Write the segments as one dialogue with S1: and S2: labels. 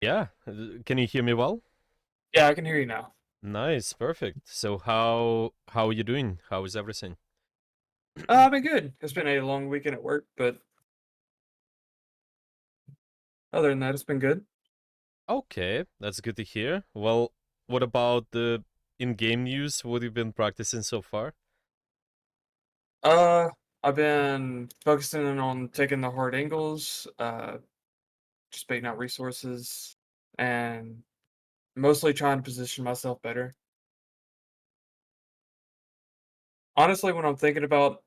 S1: Yeah, can you hear me well?
S2: Yeah, I can hear you now.
S1: Nice, perfect. So how are you doing? How is everything?
S2: I've been good. It's been a long weekend at work, but other than that, it's been good.
S1: Okay, that's good to hear. Well, what about the in-game news? What have you been practicing so far?
S2: Uh, I've been focusing on taking the hard angles, just baiting out resources, and mostly trying to position myself better. Honestly, when I'm thinking about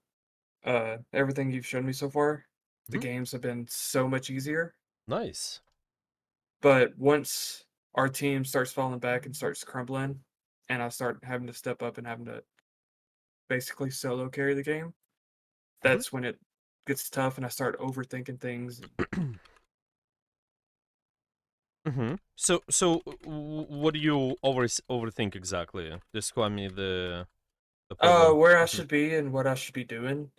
S2: everything you've shown me so far, the
S1: Mhm.
S2: games have been so much easier.
S1: Nice.
S2: But once our team starts falling back and starts crumbling, and I start having to step up and having to basically solo carry the game,
S1: Mhm.
S2: that's when it gets tough and I start overthinking things.
S1: Mhm. So what do you always overthink exactly? Describe me the problem.
S2: Where I
S1: Mhm.
S2: should be and what I should be doing,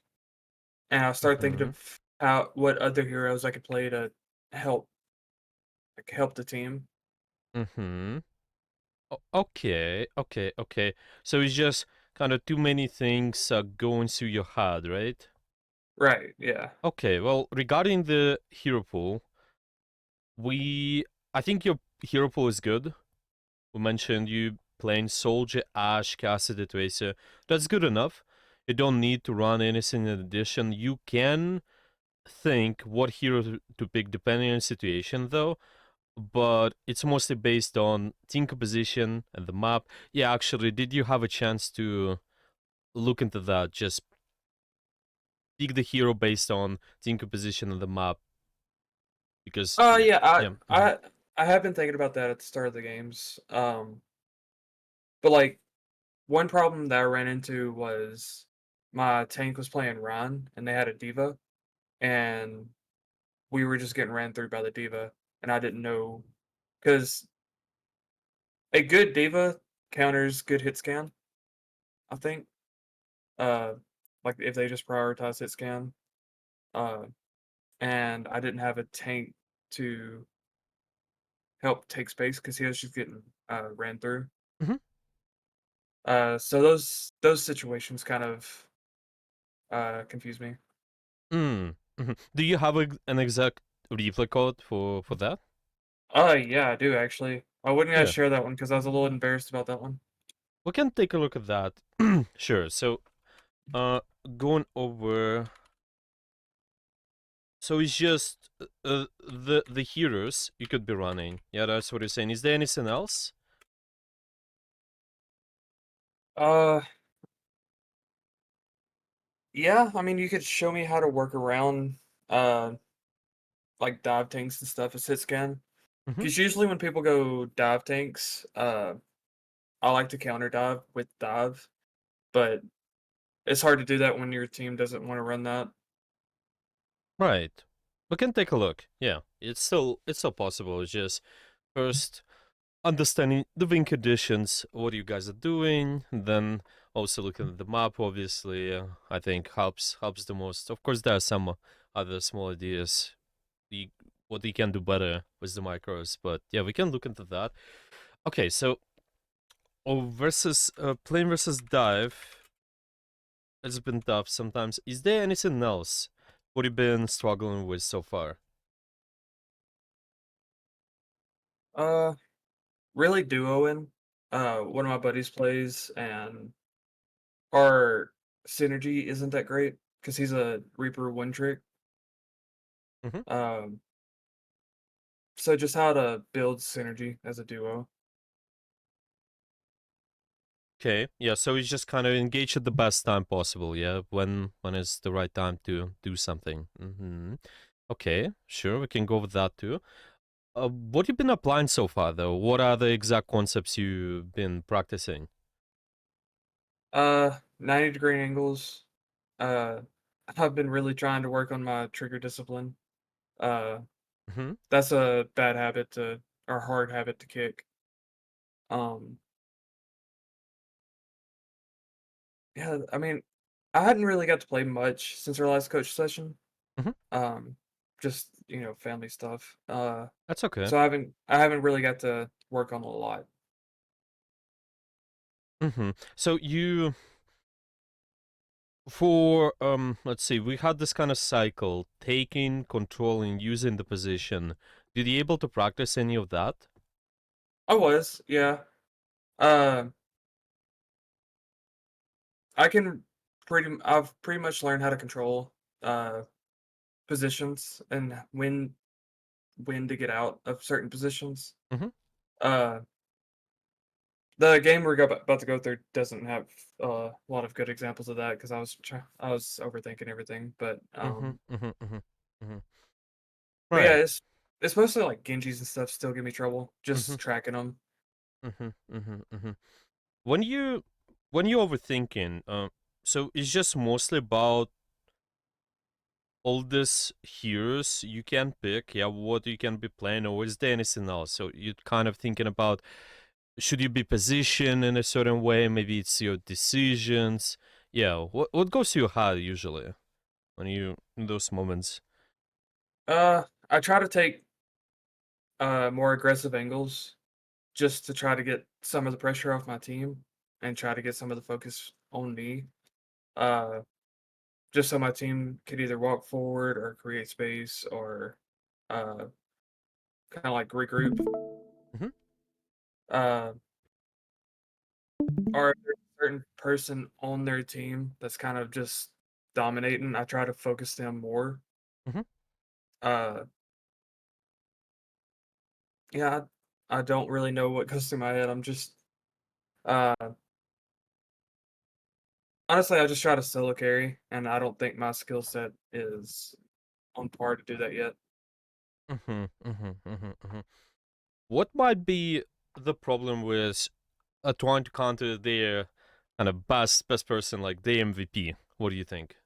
S2: and I start thinking
S1: Mhm.
S2: of how what other heroes I could play to help help the team.
S1: Mhm. Okay. So it's just kind of too many things going through your head, right?
S2: Right, yeah.
S1: Okay, well, regarding the hero pool, we I think your hero pool is good. We mentioned you playing Soldier, Ash, Cassidy, Tracer. That's good enough. You don't need to run anything in addition. You can think what hero to pick depending on the situation, though. But it's mostly based on team composition and the map. Yeah, actually, did you have a chance to look into that? Just pick the hero based on team composition and the map, because yeah,
S2: Yeah,
S1: yeah. Mhm.
S2: I have been thinking about that at the start of the games. But like one problem that I ran into was my tank was playing Run and they had a diva and we were just getting ran through by the diva and I didn't know because a good diva counters good hit scan, I think. Uh, like if they just prioritize hit scan. Uh, and I didn't have a tank to help take space because he was just getting ran through.
S1: Mhm.
S2: So those situations kind of confuse me.
S1: Mm. Mhm. Do you have an exact replay code for that?
S2: Yeah, I do actually. I wouldn't gonna
S1: Yeah,
S2: share that one because I was a little embarrassed about that one.
S1: we can take a look at that. Sure. So, uh, going over. So it's just the heroes you could be running. Yeah, that's what you're saying. Is there anything else?
S2: Uh, yeah, I mean you could show me how to work around uh like dive tanks and stuff as hit scan.
S1: Hmm.
S2: Because usually when people go dive tanks, I like to counter dive with dive, but it's hard to do that when your team doesn't want to run that.
S1: Right. We can take a look. Yeah, it's still possible. It's just first understanding the win conditions, what you guys are doing, then also looking at the map. Obviously, I think helps the most. Of course, there are some other small ideas. The what you can do better with the micros, but yeah, we can look into that. Okay, so versus plane versus dive. It's been tough sometimes. Is there anything else? What you've been struggling with so far?
S2: Uh, really duoing. One of my buddies plays, and our synergy isn't that great because he's a Reaper one trick.
S1: Hmm.
S2: Um, so just how to build synergy as a duo.
S1: Okay, yeah. So it's just kind of engage at the best time possible. Yeah, when is the right time to do something. Okay, sure, we can go with that too. What you been applying so far, though? What are the exact concepts you've been practicing?
S2: 90-degree angles. Uh, I've been really trying to work on my trigger discipline. Uh,
S1: Hmm.
S2: that's a bad habit to or hard habit to kick. Um, yeah, I mean, I hadn't really got to play much since our last coach session.
S1: Hmm.
S2: Um, just family stuff.
S1: That's okay.
S2: So I haven't really got to work on a lot.
S1: So you for let's see, we had this kind of cycle, taking, controlling, using the position. Did you able to practice any of that?
S2: I was, yeah. Uh, I've pretty much learned how to control uh positions and when to get out of certain positions.
S1: Mm-hmm.
S2: Uh, the game we're about to go through doesn't have a lot of good examples of that because I was overthinking everything.
S1: Mm-hmm. Mm-hmm. Mm-hmm. Mm-hmm.
S2: But yeah,
S1: Right.
S2: it's mostly like Genjis and stuff still give me trouble
S1: Mm-hmm.
S2: just tracking them.
S1: Mm-hmm. Mm-hmm. Mm-hmm. When you when you're overthinking, so it's just mostly about all these heroes you can pick, yeah, what you can be playing, or is there anything else? So you're kind of thinking about should you be positioned in a certain way? Maybe it's your decisions. Yeah, what goes to your head usually when you in those moments?
S2: I try to take more aggressive angles just to try to get some of the pressure off my team and try to get some of the focus on me. Uh, just so my team could either walk forward or create space or uh, kind of like regroup.
S1: Hmm.
S2: Uh, or if there's a certain person on their team that's kind of just dominating, I try to focus them more.
S1: Hmm.
S2: Uh, yeah, I don't really know what goes through my head. I'm just uh, honestly, I just try to solo carry, and I don't think my skill set is on par to do that yet.
S1: Hmm. Hmm. Hmm. What might be the problem with trying to counter their kind of best person like the MVP? What do you think?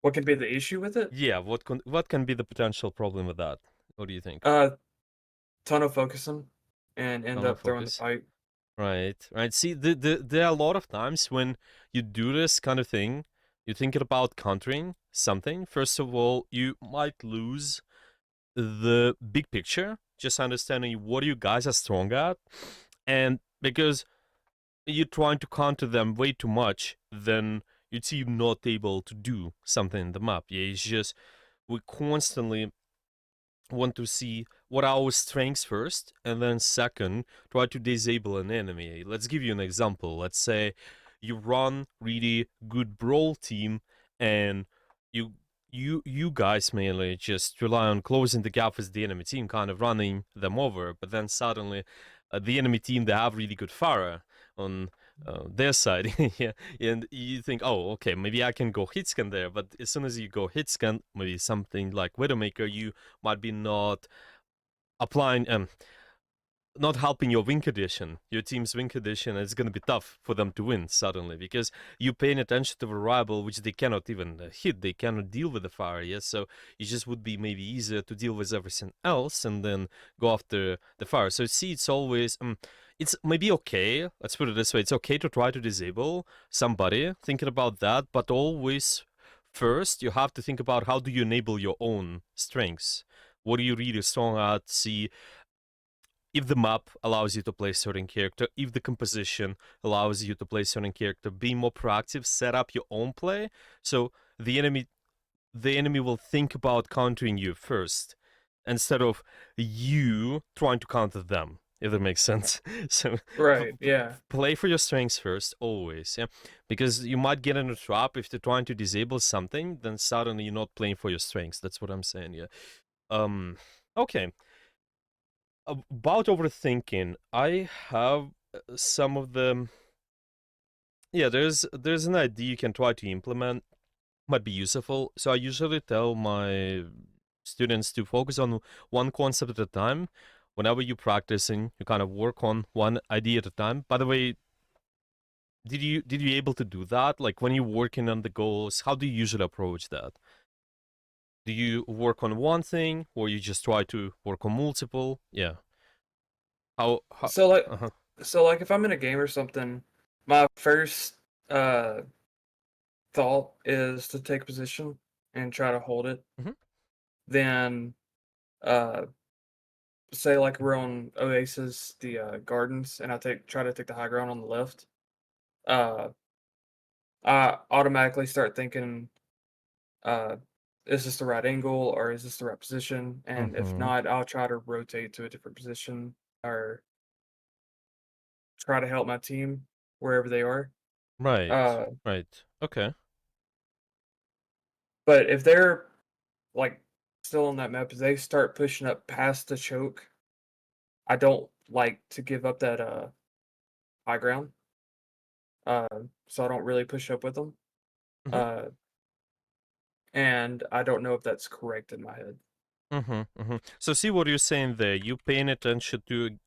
S2: What could be the issue with it?
S1: Yeah, what can be the potential problem with that? What do you think?
S2: Uh, Tunnel focusing and end
S1: Tone of
S2: up throwing the
S1: focus.
S2: pipe.
S1: Right, right. See, there are a lot of times when you do this kind of thing, you're thinking about countering something. First of all, you might lose the big picture, just understanding what you guys are strong at. And because you're trying to counter them way too much, then you see not able to do something in the map. Yeah, it's just we constantly want to see what our strengths first, and then second, try to disable an enemy. Let's give you an example. Let's say you run really good brawl team, and you you guys mainly just rely on closing the gap with the enemy team, kind of running them over. But then suddenly, the enemy team they have really good Pharah on their side, yeah, and you think, oh, okay, maybe I can go hit scan there. But as soon as you go hit scan, maybe something like Widowmaker, you might be not applying not helping your win condition, your team's win condition. It's going to be tough for them to win suddenly because you're paying attention to variable which they cannot even hit. They cannot deal with the fire. Yes, so it just would be maybe easier to deal with everything else and then go after the fire. So see, it's always it's maybe okay. Let's put it this way: it's okay to try to disable somebody, thinking about that, but always first you have to think about how do you enable your own strengths. What are you really strong at? See if the map allows you to play a certain character, if the composition allows you to play a certain character, be more proactive, set up your own play. So the enemy will think about countering you first instead of you trying to counter them. If that makes sense. So
S2: Right. Yeah.
S1: play for your strengths first, always. Yeah, because you might get in a trap if they're trying to disable something. Then suddenly you're not playing for your strengths. That's what I'm saying. Yeah. Um. Okay. About overthinking, I have some of the yeah. There's an idea you can try to implement, might be useful. So I usually tell my students to focus on one concept at a time. Whenever you're practicing, you kind of work on one idea at a time. By the way, did you able to do that? Like when you're working on the goals, how do you usually approach that? Do you work on one thing, or you just try to work on multiple? Yeah. How
S2: So like,
S1: uh-huh.
S2: if I'm in a game or something, my first uh thought is to take position. and try to hold it.
S1: Mhm.
S2: Then, uh, say like we're on Oasis, the gardens, and I try to take the high ground on the left. Uh, I automatically start thinking, uh, is this the right angle or is this the right position? And if
S1: Mhm.
S2: not, I'll try to rotate to a different position or try to help my team wherever they are.
S1: Right.
S2: Uh,
S1: Right. Okay.
S2: but if they're like still on that map, if they start pushing up past the choke, I don't like to give up that high ground. Uh, so I don't really push up with them.
S1: Mhm.
S2: Uh, and I don't know if that's correct in my head.
S1: Mhm. Mhm. So see what you're saying there. You paying attention to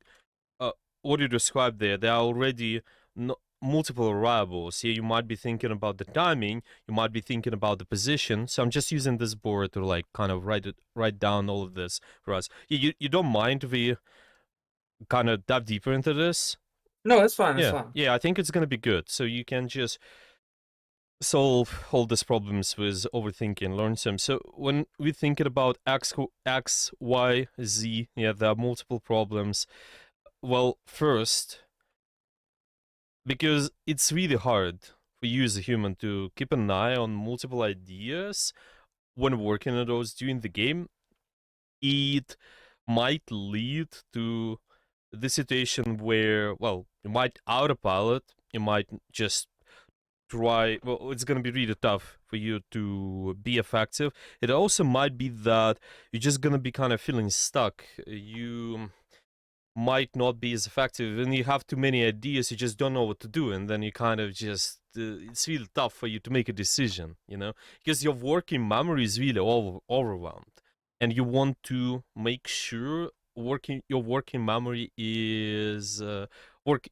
S1: uh, what you described there. There are already multiple variables. Here you might be thinking about the timing. You might be thinking about the position. So I'm just using this board to like kind of write down all of this for us. You don't mind if we kind of dive deeper into this?
S2: No, that's fine. That's
S1: Yeah.
S2: fine.
S1: Yeah. I think it's gonna be good. So you can just solve all these problems with overthinking, learn some. So when we're thinking about X, Y, Z, yeah, there are multiple problems. Well, first, because it's really hard for you as a human to keep an eye on multiple ideas when working on those during the game, it might lead to the situation where, well, you might autopilot, you might just try, well, it's going to be really tough for you to be effective. It also might be that you're just going to be kind of feeling stuck. You might not be as effective and you have too many ideas, you just don't know what to do, and then you kind of just it's really tough for you to make a decision, because your working memory is really overwhelmed, and you want to make sure your working memory is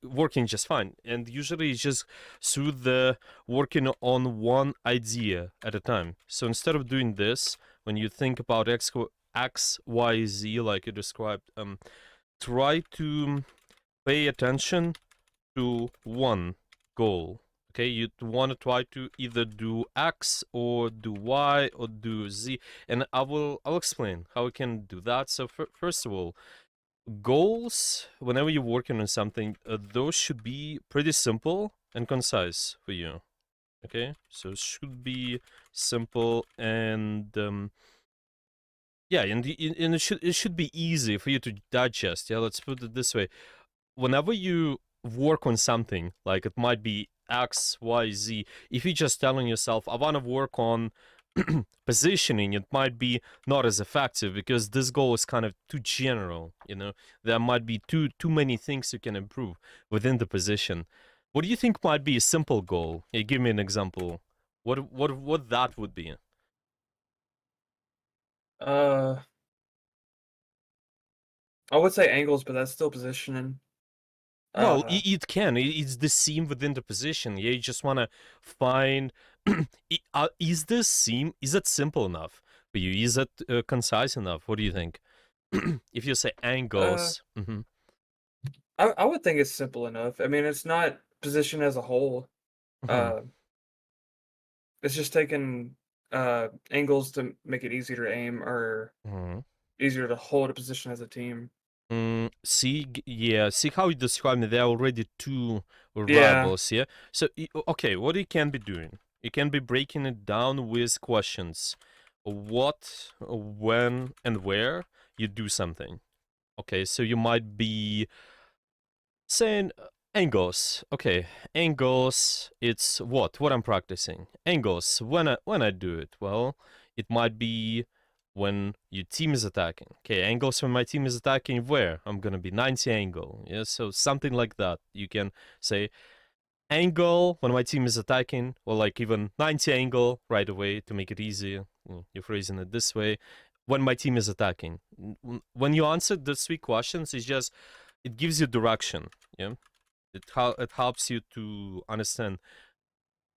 S1: working just fine, and usually it's just through the working on one idea at a time. So instead of doing this, when you think about x y z like you described, try to pay attention to one goal. Okay, you want to try to either do X or do Y or do Z, and I'll explain how we can do that. So first of all, goals. Whenever you're working on something, those should be pretty simple and concise for you. Okay, so it should be simple and yeah, and it should be easy for you to digest. Yeah, let's put it this way: whenever you work on something, like it might be X, Y, Z, if you're just telling yourself, I want to work on positioning, it might be not as effective because this goal is kind of too general. There might be too many things you can improve within the position. What do you think might be a simple goal? Hey, give me an example. What that would be?
S2: Uh, I would say angles, but that's still positioning.
S1: Well,
S2: Uh,
S1: it can. It's the seam within the position. Yeah, you just want to find. Is this seam? Is it simple enough for you? Is it concise enough? What do you think? If you say
S2: uh,
S1: angles,
S2: I would think it's simple enough. I mean, it's not position as a whole.
S1: mhm.
S2: Uh, it's just taking angles to make it easier to aim or
S1: Mhm.
S2: easier to hold a position as a team.
S1: Yeah, see how you describe me. There are already two
S2: Yeah.
S1: variables. Yeah. So okay, what you can be doing? You can be breaking it down with questions. What, when, and where you do something. Okay, so you might be saying angles. Okay, angles. It's what I'm practicing. Angles. When I do it, well, it might be when your team is attacking. Okay, angles when my team is attacking. Where I'm gonna be 90 angle. Yeah, so something like that. You can say angle when my team is attacking, or like even 90 angle right away to make it easier. You're phrasing it this way. When my team is attacking, when you answer the three questions, it gives you direction. Yeah, it helps you to understand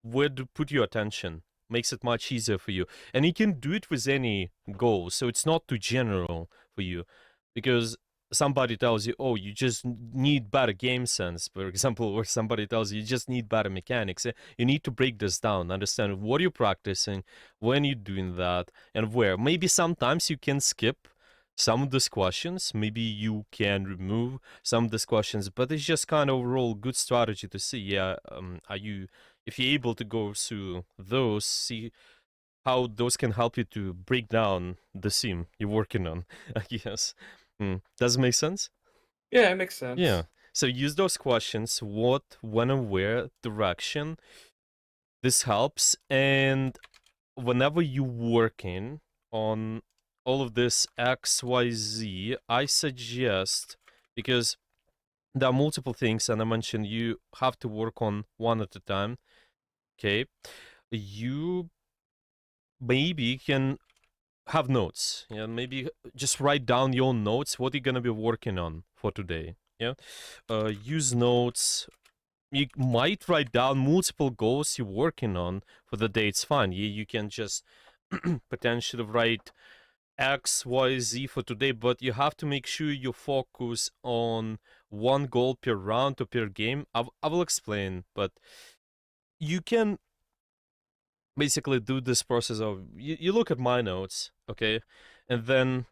S1: where to put your attention. Makes it much easier for you, and you can do it with any goal. So it's not too general for you, because somebody tells you, oh, you just need better game sense, for example, or somebody tells you just need better mechanics, you need to break this down, understand what you're practicing, when you're doing that, and where. Maybe sometimes you can skip some of these questions, maybe you can remove some of these questions, but it's just kind of overall good strategy to see, yeah, are you, if you're able to go through those, see how those can help you to break down the sim you're working on, I guess. Does it make sense?
S2: Yeah, it makes
S1: Yeah.
S2: sense.
S1: So use those questions, what, when, and where, direction. This helps. And whenever you're working on all of this X, Y, Z, I suggest, because there are multiple things, and I mentioned you have to work on one at a time. Okay. You maybe can have notes. Yeah, maybe just write down your notes, what you're gonna be working on for today. Yeah. Use notes. You might write down multiple goals you're working on for the day. It's fine. You can just potentially write X, Y, Z for today, but you have to make sure you focus on one goal per round or per game. I will explain, but you can basically do this process of you look at my notes, okay, and then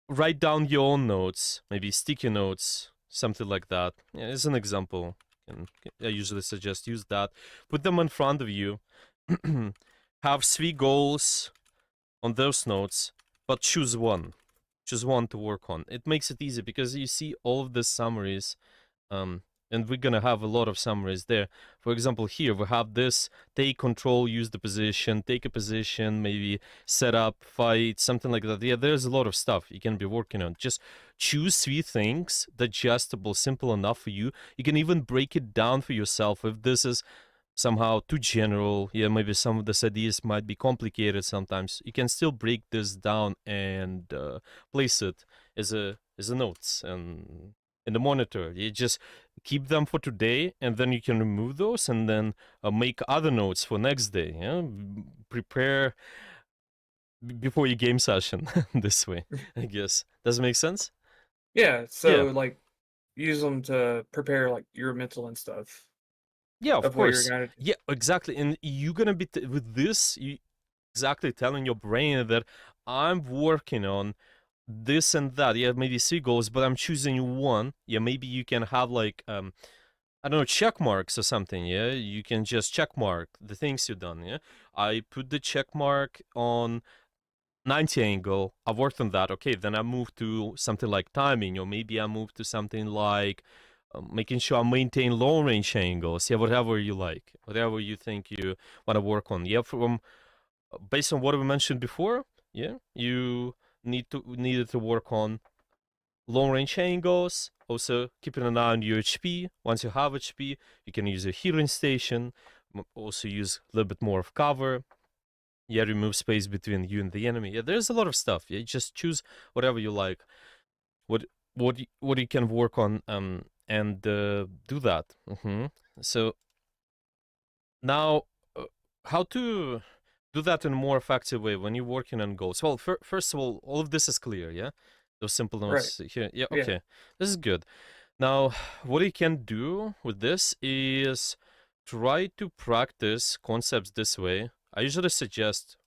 S1: write down your own notes, maybe sticky notes, something like that. Yeah, as an example, and I usually suggest use that. Put them in front of you. Have three goals on those notes, but choose one. Choose one to work on. It makes it easy because you see all of the summaries, um, and we're gonna have a lot of summaries there. For example, here we have this: take control, use the position, take a position, maybe set up, fight, something like that. Yeah, there's a lot of stuff you can be working on. Just choose three things, digestible, simple enough for you. You can even break it down for yourself if this is somehow too general. Yeah, maybe some of these ideas might be complicated sometimes. You can still break this down and place it as a notes and in the monitor. You just keep them for today, and then you can remove those, and then make other notes for next day. Yeah, prepare before your game session this way. I guess does it make sense?
S2: Yeah,
S1: Yeah,
S2: so like use them to prepare like your mental and stuff
S1: yeah, of
S2: of what you're
S1: course.
S2: gonna do.
S1: Yeah, exactly. And you're gonna be with this. You exactly telling your brain that I'm working on this and that. Yeah, maybe three goals, but I'm choosing one. Yeah, maybe you can have like I don't know, check marks or something. Yeah, you can just check mark the things you've done. Yeah, I put the check mark on 90 angle. I've worked on that. Okay, then I move to something like timing, or maybe I move to something like making sure I maintain long range angles. Yeah, whatever you like, whatever you think you want to work on. Yeah, from based on what we mentioned before, yeah, you needed to work on long range angles. Also, keeping an eye on your HP. Once you have HP, you can use a healing station. Also, use a little bit more of cover. Yeah, remove space between you and the enemy. Yeah, there's a lot of stuff. Yeah, just choose whatever you like. What what you can work on and do that. So now, how to do that in a more effective way when you're working on goals? Well, first of all of this is clear, yeah? Those simple
S2: Right.
S1: notes here. Yeah,
S2: Yeah.
S1: okay. This is good. Now, what you can do with this is try to practice concepts this way. I usually suggest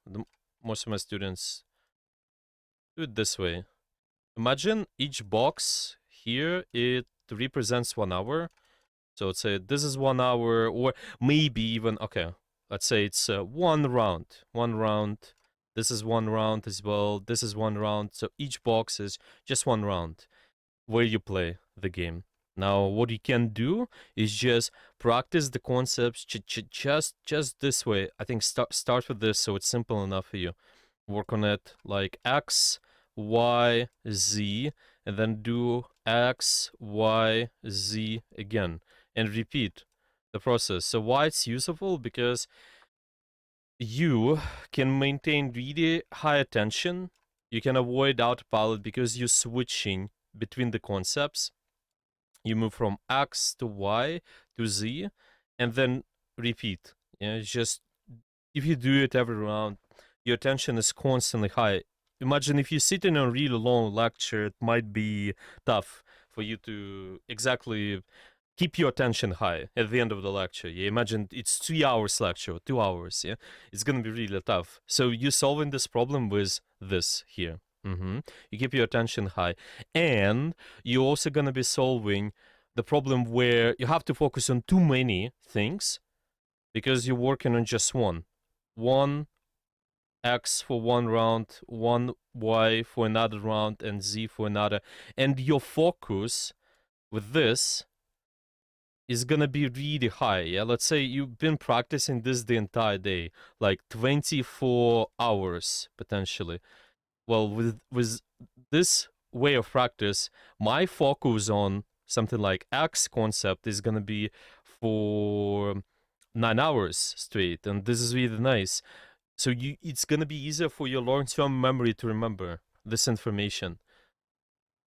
S1: most of my students do it this way. Imagine each box here, it represents 1 hour. So let's say this is 1 hour, or maybe even, okay, let's say it's one round. One round. This is one round as well. This is one round. So each box is just one round where you play the game. Now, what you can do is just practice the concepts just this way. I think start with this so it's simple enough for you. Work on it like X, Y, Z, and then do X, Y, Z again, and repeat the process. So why it's useful? Because you can maintain really high attention. You can avoid autopilot because you're switching between the concepts. You move from X to Y to Z, and then repeat. Yeah, it's just if you do it every round, your attention is constantly high. imagine if you sit in a really long lecture, it might be tough for you to exactly keep your attention high at the end of the lecture. Yeah, imagine it's 3 hours lecture, 2 hours. Yeah, it's gonna be really tough. So you solving this problem with this here. You keep your attention high, and you're also gonna be solving the problem where you have to focus on too many things because you're working on just one X for one round, one Y for another round, and Z for another. And your focus with this is gonna be really high. Yeah, let's say you've been practicing this the entire day, like 24 hours potentially. Well, with this way of practice, my focus on something like X concept is gonna be for 9 hours straight, and this is really nice. So it's gonna be easier for your long-term memory to remember this information.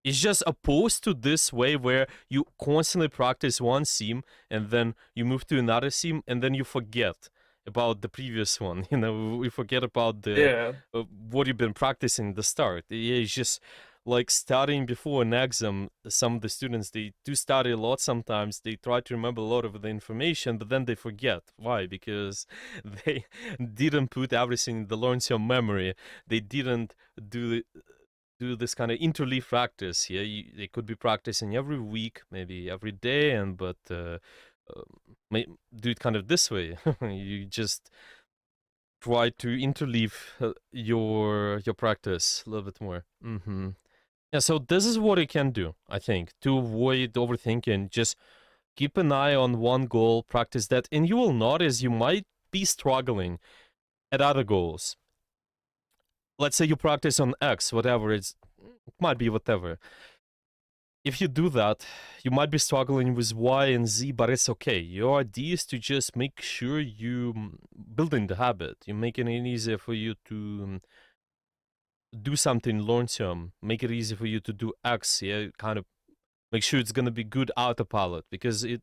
S1: It's just opposed to this way where you constantly practice one seam and then you move to another seam and then you forget about the previous one. You know, we forget about the
S2: Yeah.
S1: what you've been practicing the start. It's just like studying before an exam. Some of the students, they do study a lot sometimes. They try to remember a lot of the information, but then they forget. Why? Because they didn't put everything in the long-term memory. They didn't do this kind of interleaf practice. Yeah, they could be practicing every week, maybe every day, and but do it kind of this way. You just try to interleave your practice a little bit more. Yeah, so this is what you can do, I think, to avoid overthinking. Just keep an eye on one goal, practice that, and you will notice you might be struggling at other goals. Let's say you practice on X, whatever it might be, whatever. If you do that, you might be struggling with Y and Z, but it's okay. Your idea is to just make sure you building the habit. You're making it easier for you to do something long term. Make it easy for you to do X. Yeah, kind of make sure it's gonna be good autopilot because it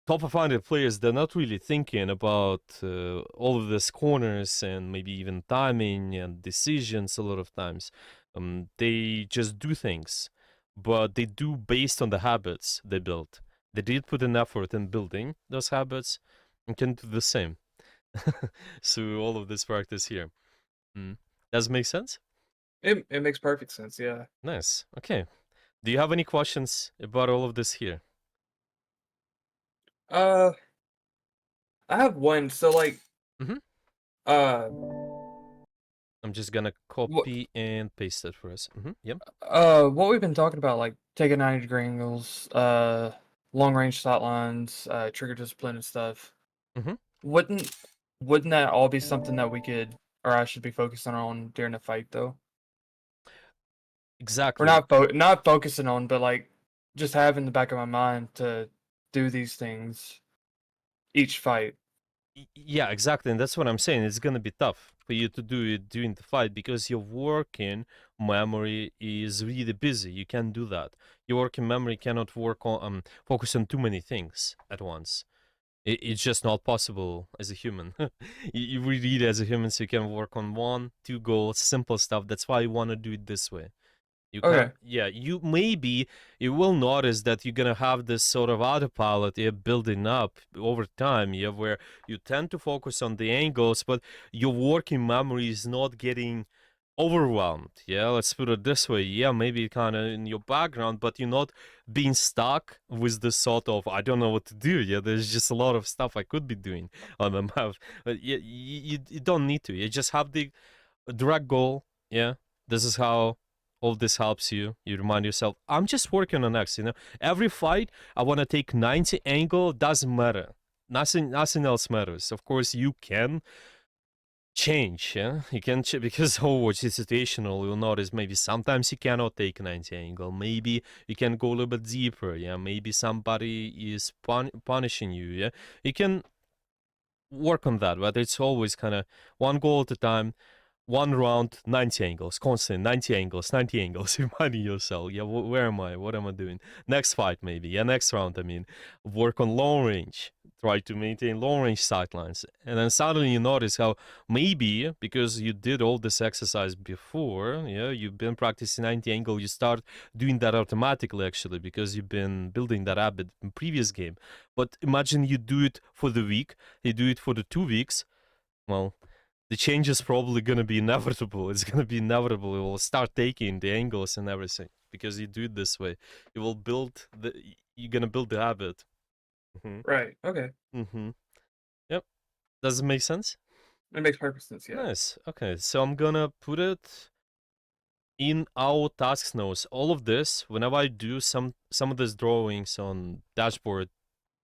S1: top 500 players, they're not really thinking about all of these corners and maybe even timing and decisions a lot of times. They just do things, but they do based on the habits they built. They did put an effort in building those habits and can do the same. So all of this practice here. Does it make sense?
S2: It makes perfect sense, yeah.
S1: Nice. Okay. Do you have any questions about all of this here?
S2: Uh, I have one. So, like,
S1: hmm
S2: uh,
S1: I'm just gonna
S2: what
S1: copy and paste it for us. Yep.
S2: what we've been talking about, like taking 90-degree angles, long range sight lines, trigger discipline and stuff.
S1: hmm
S2: Wouldn't wouldn't that all be something that we could, or I should be focusing on during a fight though? Or
S1: Exactly.
S2: not focusing on, but like just have in the back of my mind to do these things each fight.
S1: Yeah, exactly. And that's what I'm saying. It's gonna be tough for you to do it during the fight because your working memory is really busy. You can't do that. Your working memory cannot work on focus on too many things at once. It's just not possible as a human. You really need as a human so you can work on one, two goals, simple stuff. That's why you want to do it this way. You
S2: Okay.
S1: can't, yeah, you will notice that you're gonna have this sort of autopilot building up over time, yeah, where you tend to focus on the angles, but your working memory is not getting overwhelmed. Yeah, let's put it this way. Yeah, maybe kind of in your background, but you're not being stuck with the thought of I don't know what to do. Yeah, there's just a lot of stuff I could be doing on the map. But yeah, you don't need to. You just have the direct goal. Yeah, this is how all this helps you. You remind yourself, I'm just working on X. Every fight I want to take 90 angle. Doesn't matter. Nothing else matters. Of course, you can change. Yeah, you can because Overwatch is situational. You'll notice maybe sometimes you cannot take 90 angle. Maybe you can go a little bit deeper. Yeah, maybe somebody is punishing you. Yeah, you can work on that, but it's always kind of one goal at a time. one round, 90 angles, constant 90 angles, 90 angles, reminding yourself, yeah, where am I? What am I doing? Next fight, maybe. Yeah, next round, I mean. Work on long range. Try to maintain long range sightlines. And then suddenly you notice how maybe, because you did all this exercise before, yeah, you've been practicing 90 angle, you start doing that automatically, actually, because you've been building that habit in previous game. But imagine you do it for the week, you do it for the 2 weeks, well, the change is probably gonna be inevitable. It's gonna be inevitable. It will start taking the angles and everything because you do it this way. You will build the. You're gonna build the habit. Mm-hmm.
S2: Right. Okay.
S1: Mm-hmm. Yep. Does it make sense?
S2: It makes perfect sense. Yeah.
S1: Nice. Okay, so I'm gonna put it in our tasks notes. All of this, whenever I do some of these drawings on dashboard,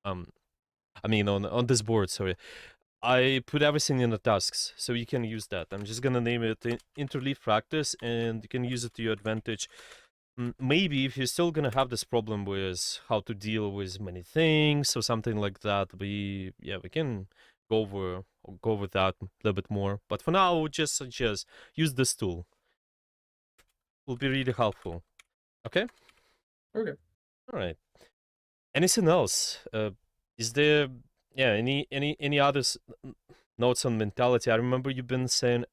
S1: I mean on this board. Sorry, I put everything in the tasks, so you can use that. I'm just gonna name it interleaf practice, and you can use it to your advantage. Maybe if you're still gonna have this problem with how to deal with many things or something like that, we can go over that a little bit more. But for now, I would just suggest use this tool. Will be really helpful. Okay.
S2: Okay.
S1: All right. Anything else? Is there any other notes on mentality? I remember you've been saying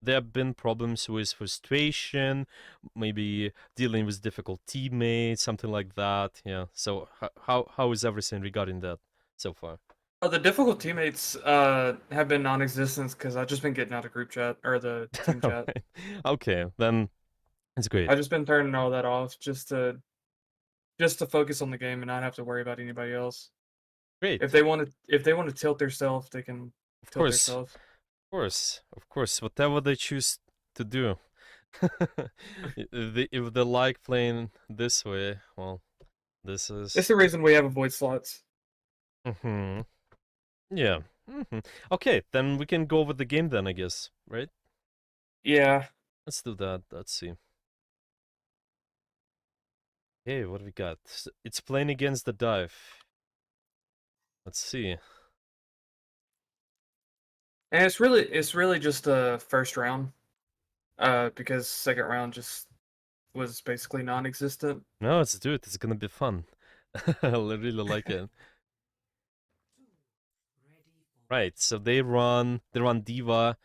S1: there have been problems with frustration, maybe dealing with difficult teammates, something like that. Yeah. So how is everything regarding that so far?
S2: The difficult teammates have been non-existent because I've just been getting out of group chat or the team chat.
S1: Alright. Okay, then it's great.
S2: I've just been turning all that off just to focus on the game and not have to worry about anybody else. If
S1: Great.
S2: they want to tilt themselves, they can
S1: Of
S2: tilt
S1: course.
S2: themselves.
S1: Of course. Of course. Whatever they choose to do. If they like playing this way, well, this
S2: It's
S1: is.
S2: the reason we have avoid slots.
S1: Hmm. Yeah. Okay, then we can go over the game then, I guess, right?
S2: Yeah.
S1: Let's do that. Let's see. Hey, what do we got? It's playing against the dive. Let's see.
S2: And it's really just a first round. Because second round just was basically non-existent.
S1: No, let's do it. It's gonna be fun. I really like it. Right. So they run Diva.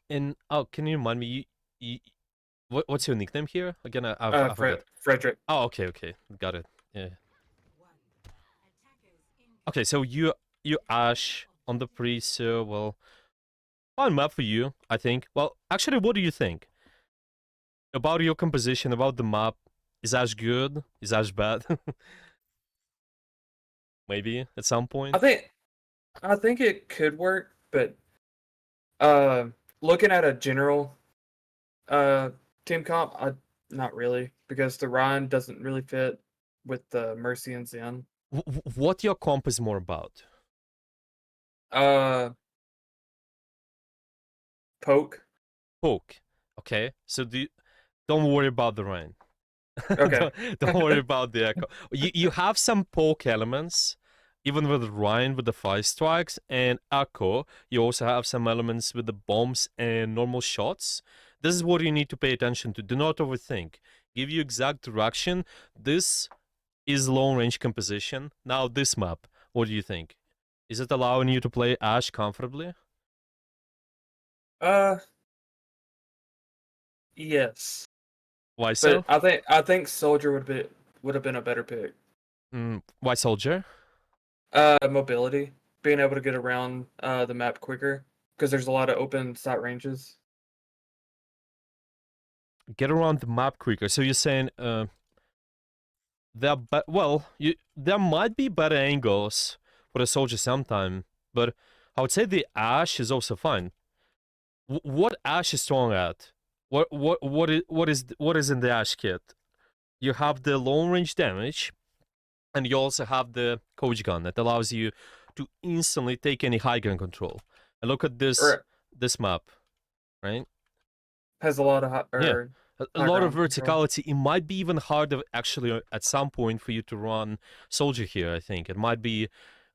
S1: And oh, can you remind me? What's your nickname here again? I forgot.
S2: Frederick.
S1: Oh, okay, got it. Yeah. Okay, so you Ash on the pre, so well, fine map for you, I think. Well, actually, what do you think about your composition, about the map? Is Ash good? Is Ash bad? Maybe at some
S2: I
S1: point.
S2: think I think it could work, but uh, looking at a general uh team comp, not really because the Ryan doesn't really fit with the Mercy and Zen.
S1: What your comp is more about?
S2: Uh, Poke.
S1: Poke. Okay, so don't worry about the rain.
S2: Okay.
S1: Don't worry about the echo. You have some poke elements, even with Ryan with the 5 strikes and echo. You also have some elements with the bombs and normal shots. This is what you need to pay attention to. Do not overthink. Give you exact direction. This is long range composition. Now this map, what do you think? Is it allowing you to play Ash comfortably?
S2: Uh, yes,
S1: Why
S2: but
S1: so?
S2: I think Soldier would have been a better pick.
S1: Why Soldier?
S2: Mobility, being able to get around the map quicker because there's a lot of open sight ranges.
S1: Get around the map quicker. So you're saying there might be better angles for the soldier sometime, but I would say the Ash is also fine. What Ash is strong at? What is in the Ash kit? You have the long range damage, and you also have the coach gun that allows you to instantly take any high ground control. And look at
S2: Or
S1: this map, right?
S2: has a lot of
S1: Yeah, a
S2: high
S1: lot of
S2: ground control.
S1: verticality. It might be even harder actually at some point for you to run soldier here. I think it might be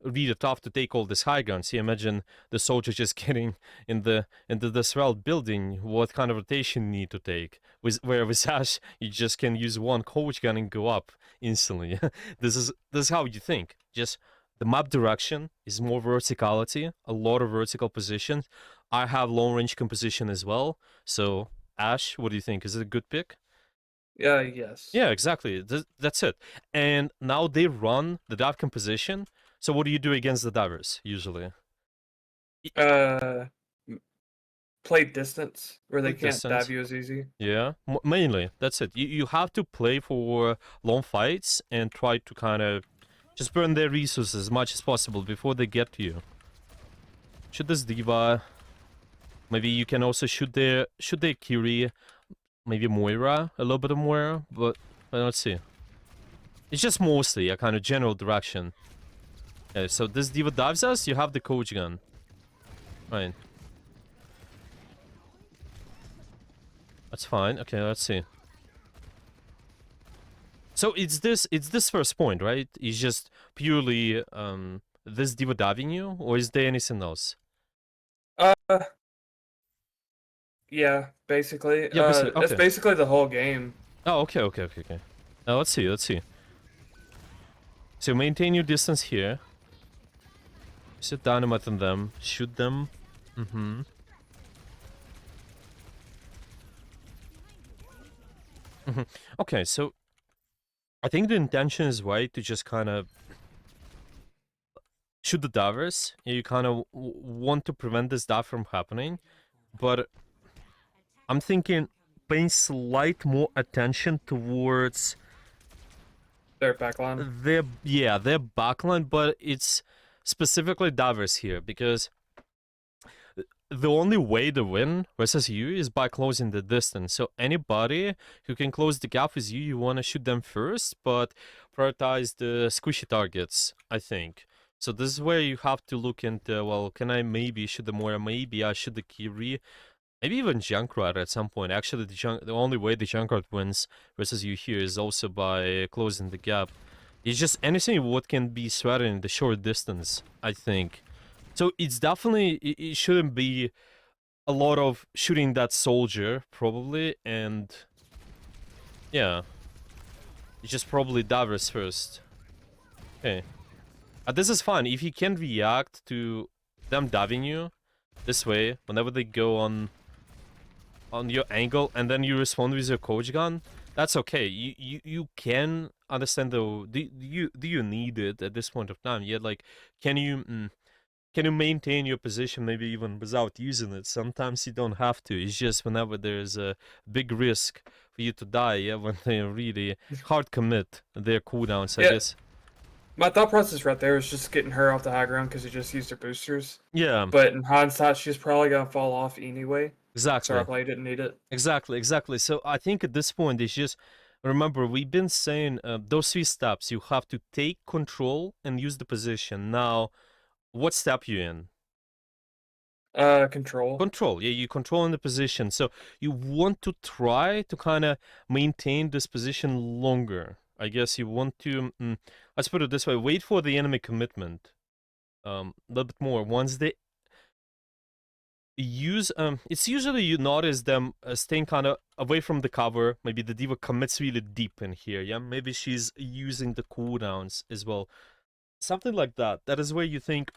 S1: really tough to take all these high grounds. You imagine the soldier just getting into this route building, what kind of rotation you need to take. Where with Ash, you just can use one coach gun and go up instantly. This is how you think. Just the map direction is more verticality, a lot of vertical positions. I have long range composition as well. So Ash, what do you think? Is it a good pick?
S2: Yeah, yes.
S1: Yeah, exactly. That's it. And now they run the dive composition. So what do you do against the divers usually?
S2: Uh, m- play distance where they
S1: Like
S2: can't
S1: distance.
S2: dive you as easy.
S1: Yeah, mainly. That's it. You have to play for long fights and try to kind of just burn their resources as much as possible before they get to you. Shoot this diva. Maybe you can also shoot their Kiri. Maybe Moira, a little bit of Moira, but let's see. It's just mostly a kind of general direction. Okay, so this diva dives us, you have the coach gun. Right. That's fine. Okay, let's see. So it's this first point, right? It's just purely this diva diving you, or is there anything else?
S2: Uh, yeah, basically.
S1: Yeah, basically.
S2: That's
S1: Okay.
S2: basically the whole game.
S1: Oh, okay. Now let's see. So maintain your distance here. Set dynamite on them. Shoot them. Mm-hmm. Okay, so I think the intention is right to just kind of shoot the divers. You kind of want to prevent this dive from happening, but I'm thinking paying slight more attention towards
S2: Their backline.
S1: their backline, but it's specifically divers here because the only way to win versus you is by closing the distance. So anybody who can close the gap with you, you want to shoot them first, but prioritize the squishy targets, I think. So this is where you have to look into, well, can I maybe shoot the Moira, maybe I shoot the Kiri, maybe even Junkrat at some point. Actually, the only way the Junkrat wins versus you here is also by closing the gap. It's just anything what can be threatening the short distance, I think. So it's definitely, it shouldn't be a lot of shooting that soldier, probably, and yeah. It's just probably divers first. Okay. This is fine. If you can react to them diving you this way, whenever they go on your angle, and then you respond with your coach gun, that's okay. You can understand though. Do you need it at this point of time? Yeah, like, can you maintain your position maybe even without using it? Sometimes you don't have to. It's just whenever there's a big risk for you to die, yeah, when they really hard commit their cooldowns, I
S2: Yeah.
S1: guess.
S2: My thought process right there is just getting her off the high ground because he just used her boosters.
S1: Yeah,
S2: But in hindsight, she's probably gonna fall off anyway. So I
S1: exactly.
S2: probably didn't need it.
S1: Exactly. So I think at this point it's just, remember, we've been saying those 3 steps. You have to take control and use the position. Now, what step you in?
S2: Control.
S1: Control. Yeah, you control in the position. So you want to try to kind of maintain this position longer. I guess you want to, let's put it this way, wait for the enemy commitment. A little bit more. Once they use, it's usually you notice them staying kind of away from the cover. Maybe the diva commits really deep in here. Yeah, maybe she's using the cooldowns as well. Something like that. That is where you think,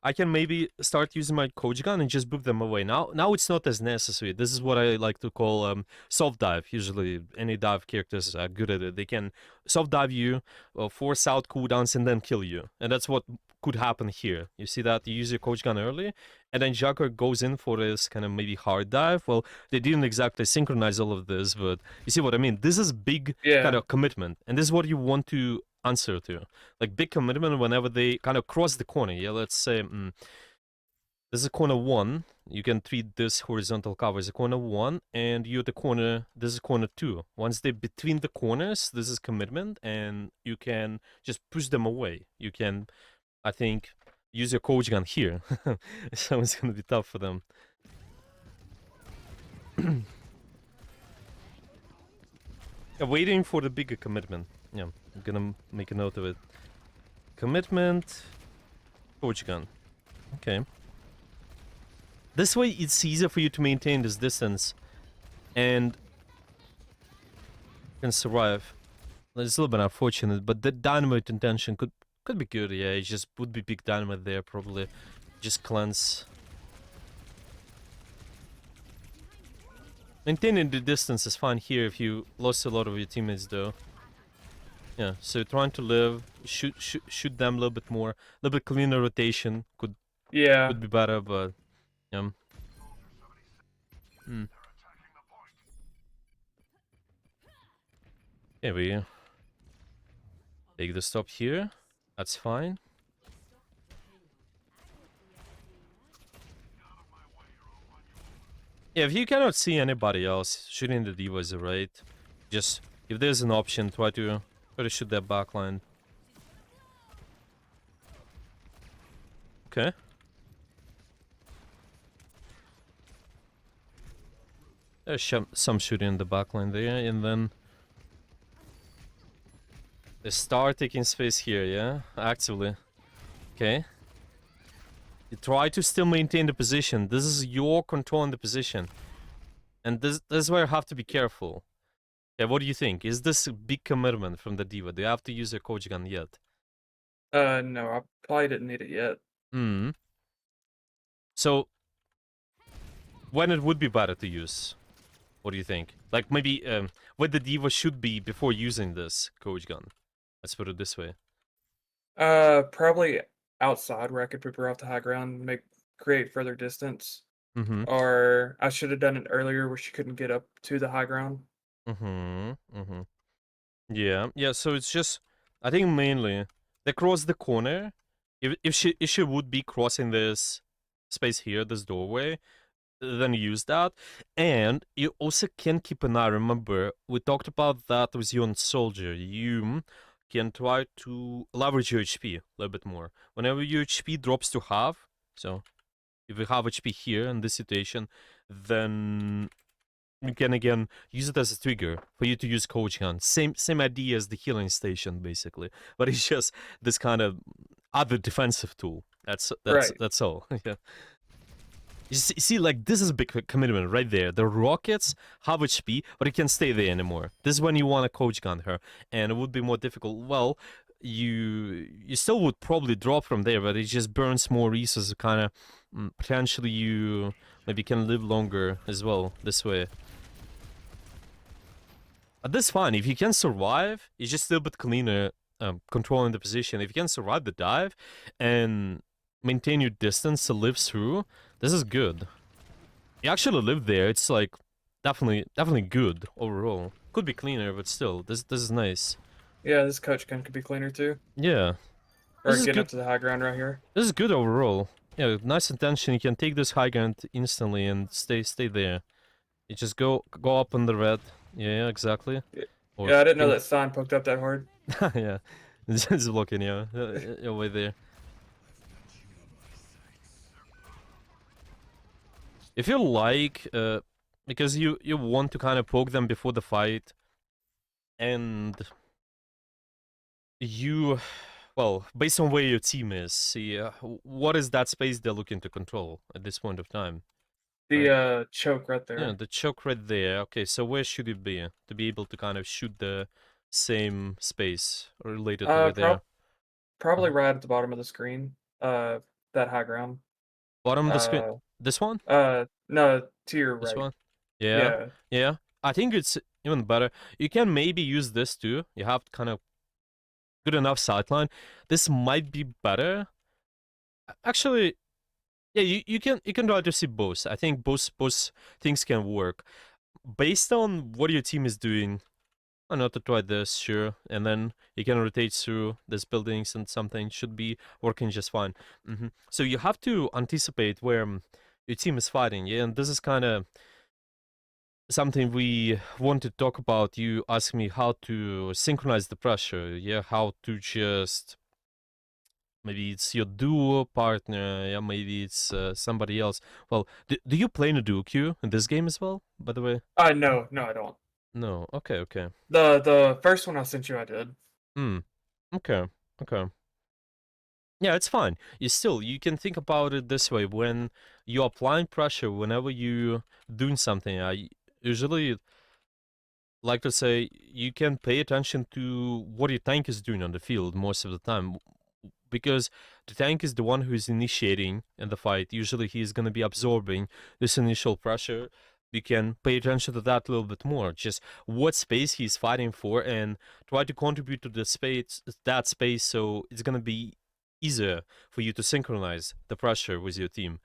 S1: I can maybe start using my coach gun and just book them away. Now it's not as necessary. This is what I like to call soft dive. Usually any dive characters are good at it. They can soft dive you, force out cooldowns, and then kill you. And that's what could happen here. You see that? You use your coach gun early, and then Jagger goes in for this kind of maybe hard dive. Well, they didn't exactly synchronize all of this, but you see what I mean? This is big kind of commitment, and this is what you want to answer to. Like big commitment whenever they kind of cross the corner. Yeah, let's say this is corner 1. You can treat this horizontal cover as a corner 1, and you're the corner, this is corner 2. Once they're between the corners, this is commitment, and you can just push them away. You can, I think, use your coach gun here. So it's gonna be tough for them. Yeah, waiting for the bigger commitment. Yeah, I'm gonna make a note of it. Commitment. Coach gun. Okay. This way, it's easier for you to maintain this distance and can survive. It's a little bit unfortunate, but the dynamite intention could be good. Yeah, it just would be big dynamite there probably. Just cleanse. Maintaining the distance is fine here if you lost a lot of your teammates though. Yeah, so trying to live, shoot them a little bit more, a little bit cleaner rotation could
S2: Yeah.
S1: be better, but yeah. Okay, we take the stop here. That's fine. Yeah, if you cannot see anybody else, shooting the diva is right. Just if there's an option, try to shoot that backline. Okay. There's some shooting in the backline there, and then they start taking space here, yeah? Actively. Okay. You try to still maintain the position. This is your controlling the position. And this is where you have to be careful. Yeah, what do you think? Is this a big commitment from the diva? Do you have to use a coach gun yet?
S2: No, I probably didn't need it yet.
S1: Hmm. So, when it would be better to use? What do you think? Like, maybe, what the diva should be before using this coach gun? Let's put it this way.
S2: Probably outside where I could poop her off the high ground, create further distance.
S1: Mm-hmm.
S2: Or I should have done it earlier where she couldn't get up to the high ground.
S1: Mm-hmm. Mm-hmm. Yeah, yeah, so it's just, I think mainly, they cross the corner. If she would be crossing this space here, this doorway, then use that. And you also can keep an eye, remember, we talked about that with you on Soldier. You can try to leverage your HP a little bit more. Whenever your HP drops to half, so if you have HP here in this situation, then you can again use it as a trigger for you to use coach gun. Same idea as the healing station, basically, but it's just this kind of other defensive tool. That's
S2: Right.
S1: that's all. Yeah. See, like, this is a big commitment right there. The rockets have HP, but it can't stay there anymore. This is when you want to coach gun her, and it would be more difficult. Well, you still would probably drop from there, but it just burns more resources. Kind of potentially you maybe can live longer as well this way. But that's fine. If you can survive, it's just a little bit cleaner controlling the position. If you can survive the dive and maintain your distance to live through, this is good. You actually live there. It's like definitely good overall. Could be cleaner, but still, this is nice.
S2: Yeah, this coach gun could be cleaner too.
S1: Yeah,
S2: Or
S1: this is
S2: get
S1: good.
S2: up to the high ground right here.
S1: This is good overall. Yeah, nice intention. You can take this high ground instantly and stay there. You just go up on the red. Yeah, exactly. Or
S2: Yeah, I didn't know that sign poked up that hard.
S1: yeah, it's blocking you away there. If you like, because you want to kind of poke them before the fight, and you, well, based on where your team is, see what is that space they're looking to control at this point of time.
S2: The choke right there.
S1: Yeah, the choke right there. Okay, so where should it be to be able to kind of shoot the same space related to where they're
S2: Probably right at the bottom of the screen. That high ground.
S1: bottom of the screen? This one?
S2: No, to your
S1: This
S2: right.
S1: one? Yeah,
S2: Yeah.
S1: yeah. I think it's even better. You can maybe use this too. You have kind of good enough sightline. This might be better. Actually, yeah, you can try to see both. I think both things can work. Based on what your team is doing, why not to try this, sure. And then you can rotate through these buildings and something should be working just fine. So you have to anticipate where your team is fighting, yeah, and this is kind of something we want to talk about. You ask me how to synchronize the pressure, yeah, how to just maybe it's your duo partner, yeah, maybe it's somebody else. Well, do you play in a duo queue in this game as well, by the way?
S2: No, I don't.
S1: No, okay.
S2: The first one I sent you, I did.
S1: Okay, okay. Yeah, it's fine. You can think about it this way: when you're applying pressure, whenever you doing something, I usually like to say you can pay attention to what your tank is doing on the field most of the time, because the tank is the one who is initiating in the fight. Usually he's going to be absorbing this initial pressure. You can pay attention to that a little bit more, just what space he's fighting for, and try to contribute to the space, that space, so it's going to be easier for you to synchronize the pressure with your team.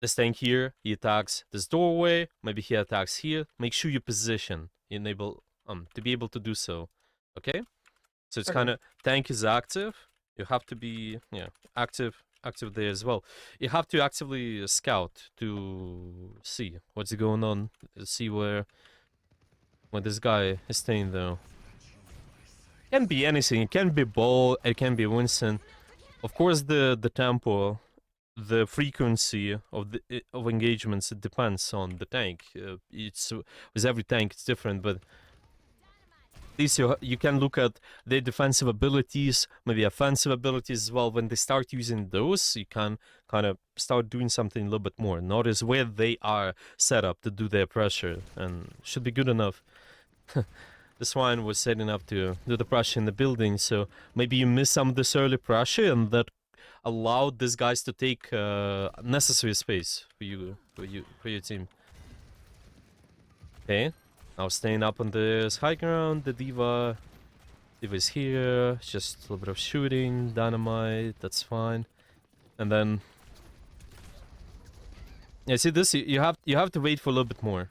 S1: This tank here, he attacks this doorway, maybe he attacks here. Make sure you position, enable to be able to do so. Okay? So it's
S2: Okay.
S1: kind of, tank is active. You have to be active there as well. You have to actively scout to see what's going on, see where this guy is staying though. It can be anything. It can be Ball, it can be Winston. Of course, the tempo, the frequency of engagements, it depends on the tank. It's with every tank it's different, but at least you can look at their defensive abilities, maybe offensive abilities as well. When they start using those, you can kind of start doing something a little bit more. Notice where they are set up to do their pressure, and should be good enough. This one was setting up to do the pressure in the building, so maybe you miss some of this early pressure, and that allowed these guys to take necessary space for your team. Okay, now staying up on this high ground, the D.Va is here, just a little bit of shooting, dynamite, that's fine. And then yeah, see this, you have to wait for a little bit more.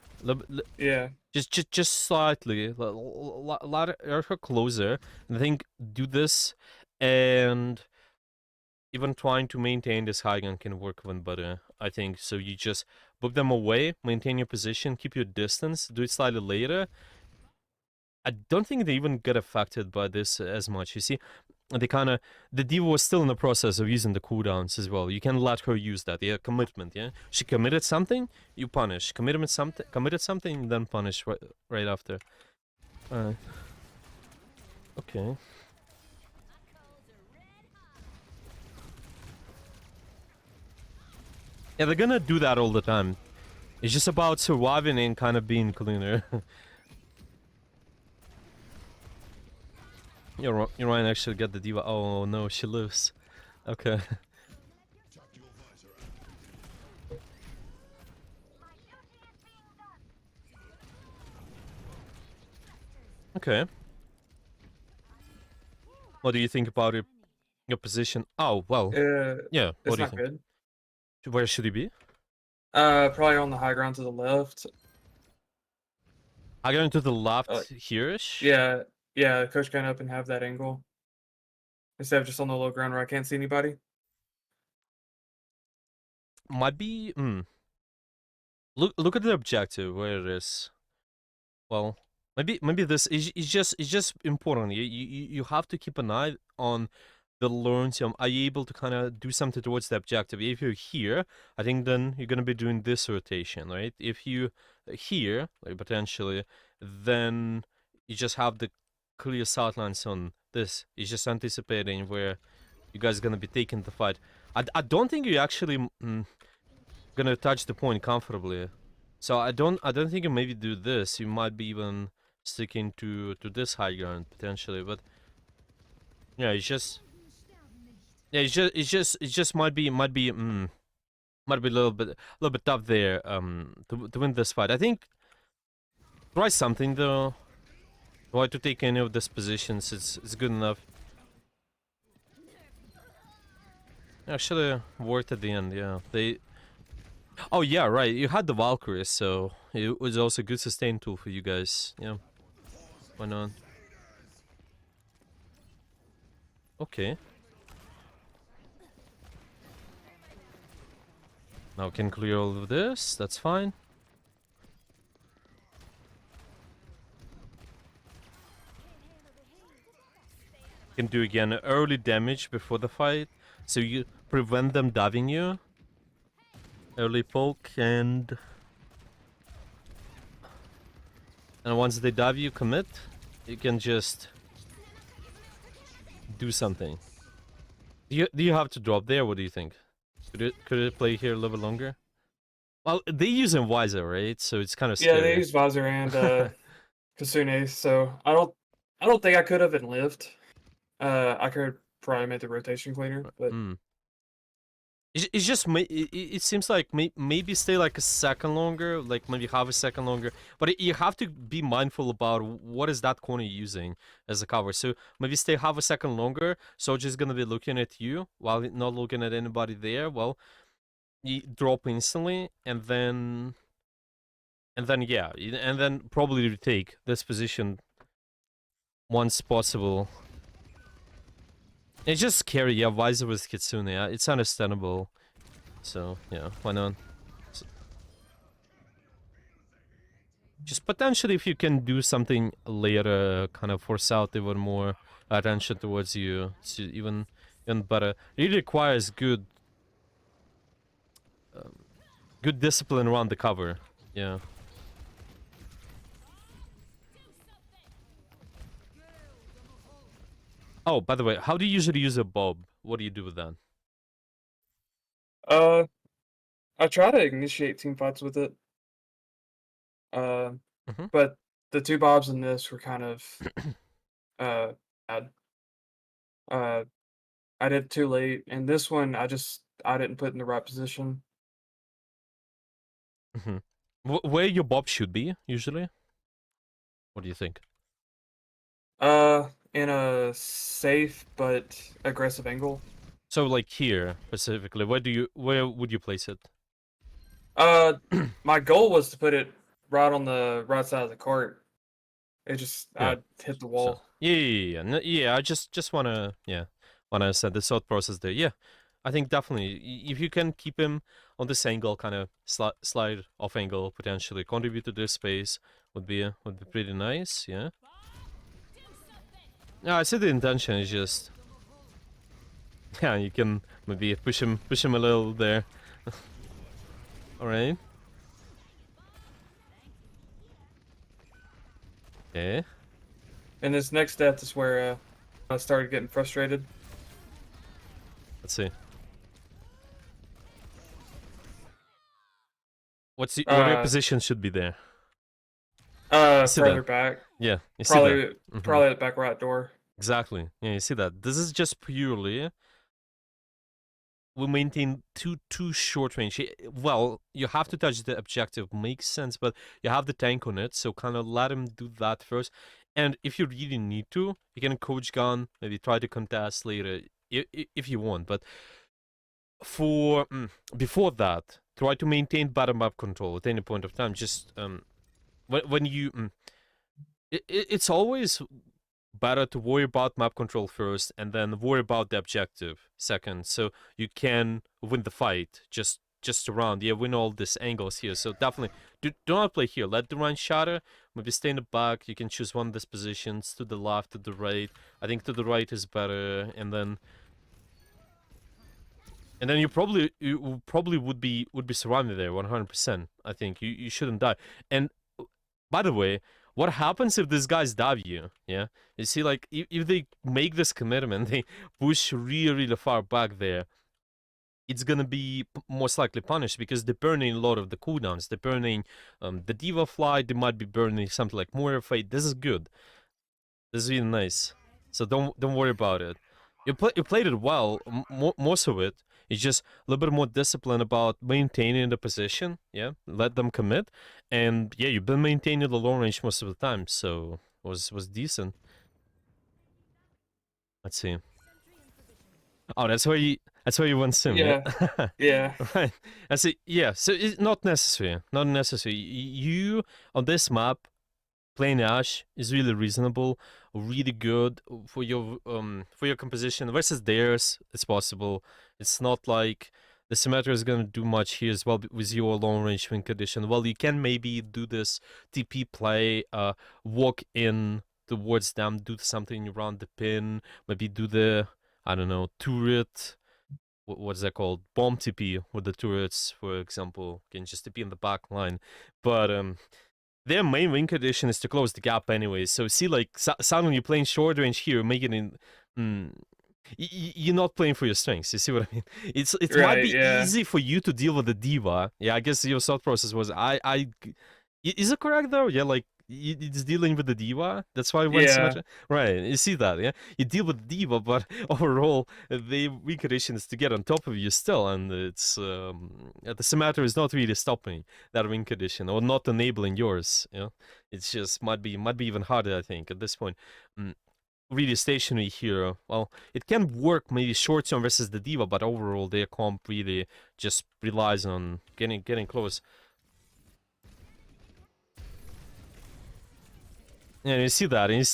S2: Yeah.
S1: Just slightly, a lot her closer. I think do this, and even trying to maintain this high gun can work even better, I think. So you just book them away, maintain your position, keep your distance, do it slightly later. I don't think they even get affected by this as much. You see, the D.Va was still in the process of using the cooldowns as well. You can let her use that. Yeah, commitment. Yeah, she committed something, you punish. Committed something, then punish right after. Okay. Yeah, they're gonna do that all the time. It's just about surviving and kind of being cleaner. You're right, actually get the D.Va. Oh no, she lives. Okay. Okay. What do you think about your position? Oh, well. Yeah, what
S2: It's
S1: do you
S2: not
S1: think?
S2: good.
S1: Where should he be?
S2: Probably on the high ground to the left.
S1: I go into the
S2: Uh,
S1: left here-ish?
S2: yeah, yeah. Coach can up and have that angle instead of just on the low ground where I can't see anybody.
S1: Might be... Look at the objective, where it is. Well, maybe this is just important. You have to keep an eye on the learns. Are you able to kind of do something towards the objective? If you're here, I think then you're gonna be doing this rotation, right? If you here, like potentially, then you just have the clear sight lines on this. You're just anticipating where you guys are gonna be taking the fight. I don't think you actually gonna touch the point comfortably. So I don't think you maybe do this. You might be even sticking to this high ground potentially, but yeah, it just might be a little bit tough there to win this fight. I think try something though. Try to take any of these positions. It's good enough. Actually worked at the end. Yeah, they. Oh yeah, right. You had the Valkyries, so it was also a good sustain tool for you guys. Yeah, why not? Okay. Now we can clear all of this. That's fine. Can do again early damage before the fight, so you prevent them diving you. Early poke and once they dive you, commit. You can just do something. Do you have to drop there? What do you think? Could it play here a little bit longer? Well, they use Wiser, right? So it's kind of
S2: Yeah, they
S1: scary.
S2: use Visor and Kasune, so I don't think I could have and lived. I could probably make the rotation cleaner, but
S1: Mm. It's just it seems like maybe stay like a second longer, like maybe half a second longer. But you have to be mindful about what is that corner using as a cover. So maybe stay half a second longer. Soldier's gonna be looking at you while not looking at anybody there. Well, you drop instantly, and then yeah, and then probably retake this position once possible. It's just scary, yeah. Visor with Kitsune, yeah, it's understandable. So yeah, why not? Just potentially, if you can do something later, kind of force out even more attention towards you, it's even better. It requires um, good discipline around the cover. Yeah. Oh, by the way, how do you usually use a bob? What do you do with that?
S2: uh, I try to initiate team fights with it. Uh,
S1: Mm-hmm.
S2: but the two bobs in this were kind of uh bad. Uh, I did it too late, and this one I didn't put in the right position.
S1: Mm-hmm. Where your bob should be usually? What do you think?
S2: In a safe but aggressive angle.
S1: So like here specifically, where would you place it?
S2: Uh, my goal was to put it right on the right side of the court. It just
S1: Yeah.
S2: I hit the
S1: So
S2: wall.
S1: yeah. I just wanna set the thought process there. Yeah, I think definitely if you can keep him on this angle, kind of slide off angle, potentially contribute to this space would be pretty nice. Yeah. Yeah, I see the intention is just yeah, you can maybe push him a little there. All right. Okay.
S2: And this next death is where I started getting frustrated.
S1: Let's see. What your
S2: Uh,
S1: position should be there? You see that?
S2: Further back,
S1: Yeah, you see that.
S2: probably
S1: Mm-hmm.
S2: probably at the back right door.
S1: Exactly. Yeah, you see that. This is just purely we maintain too short range. Well, you have to touch the objective, makes sense, but you have the tank on it, so kind of let him do that first. And if you really need to, you can coach gun, maybe try to contest later if you want. But for before that, try to maintain bottom up control at any point of time. Just when you it's always better to worry about map control first and then worry about the objective second, so you can win the fight just around. Yeah, win all these angles here. So definitely do not play here. Let the run shatter, maybe stay in the back. You can choose one of these positions, to the left, to the right. I think to the right is better, and then you probably would be surrounded there 100%. I think you shouldn't die. And by the way, what happens if these guys dive you? Yeah, you see, like if they make this commitment, they push really far back there. It's gonna be most likely punished because they're burning a lot of the cooldowns. They're burning the Diva Flight. They might be burning something like Moira Fate. This is good. This is really nice. So don't worry about it. You played it well. Most of it. It's just a little bit more discipline about maintaining the position. Yeah, let them commit, and yeah, you've been maintaining the long range most of the time. So was decent. Let's see. Oh, that's why you want sim, yeah.
S2: Yeah, yeah.
S1: Right. I see. Yeah. So it's not necessary. Not necessary. You on this map playing Ash is really reasonable, really good for your composition versus theirs. It's possible. It's not like the Symmetra is gonna do much here as well with your long range win condition. Well, you can maybe do this TP play, walk in towards them, do something around the pin, maybe do the I don't know turret. What's that called? Bomb TP with the turrets, for example. Can just TP in the back line, but their main win condition is to close the gap anyway. So see, like suddenly you're playing short range here, making it You're not playing for your strengths. You see what I mean? It might
S2: Right,
S1: be
S2: yeah.
S1: easy for you to deal with the diva. Yeah, I guess your thought process was is it correct though? Yeah, like it's dealing with the diva. That's why it went so much.
S2: Yeah.
S1: Right, you see that? Yeah, you deal with the diva, but overall the weak condition is to get on top of you still, and it's the Symmetra is not really stopping that win condition or not enabling yours. You know, it's just might be even harder. I think at this point. Mm, really stationary hero. Well, it can work maybe short term versus the diva, but overall their comp really just relies on getting close. And you see that, and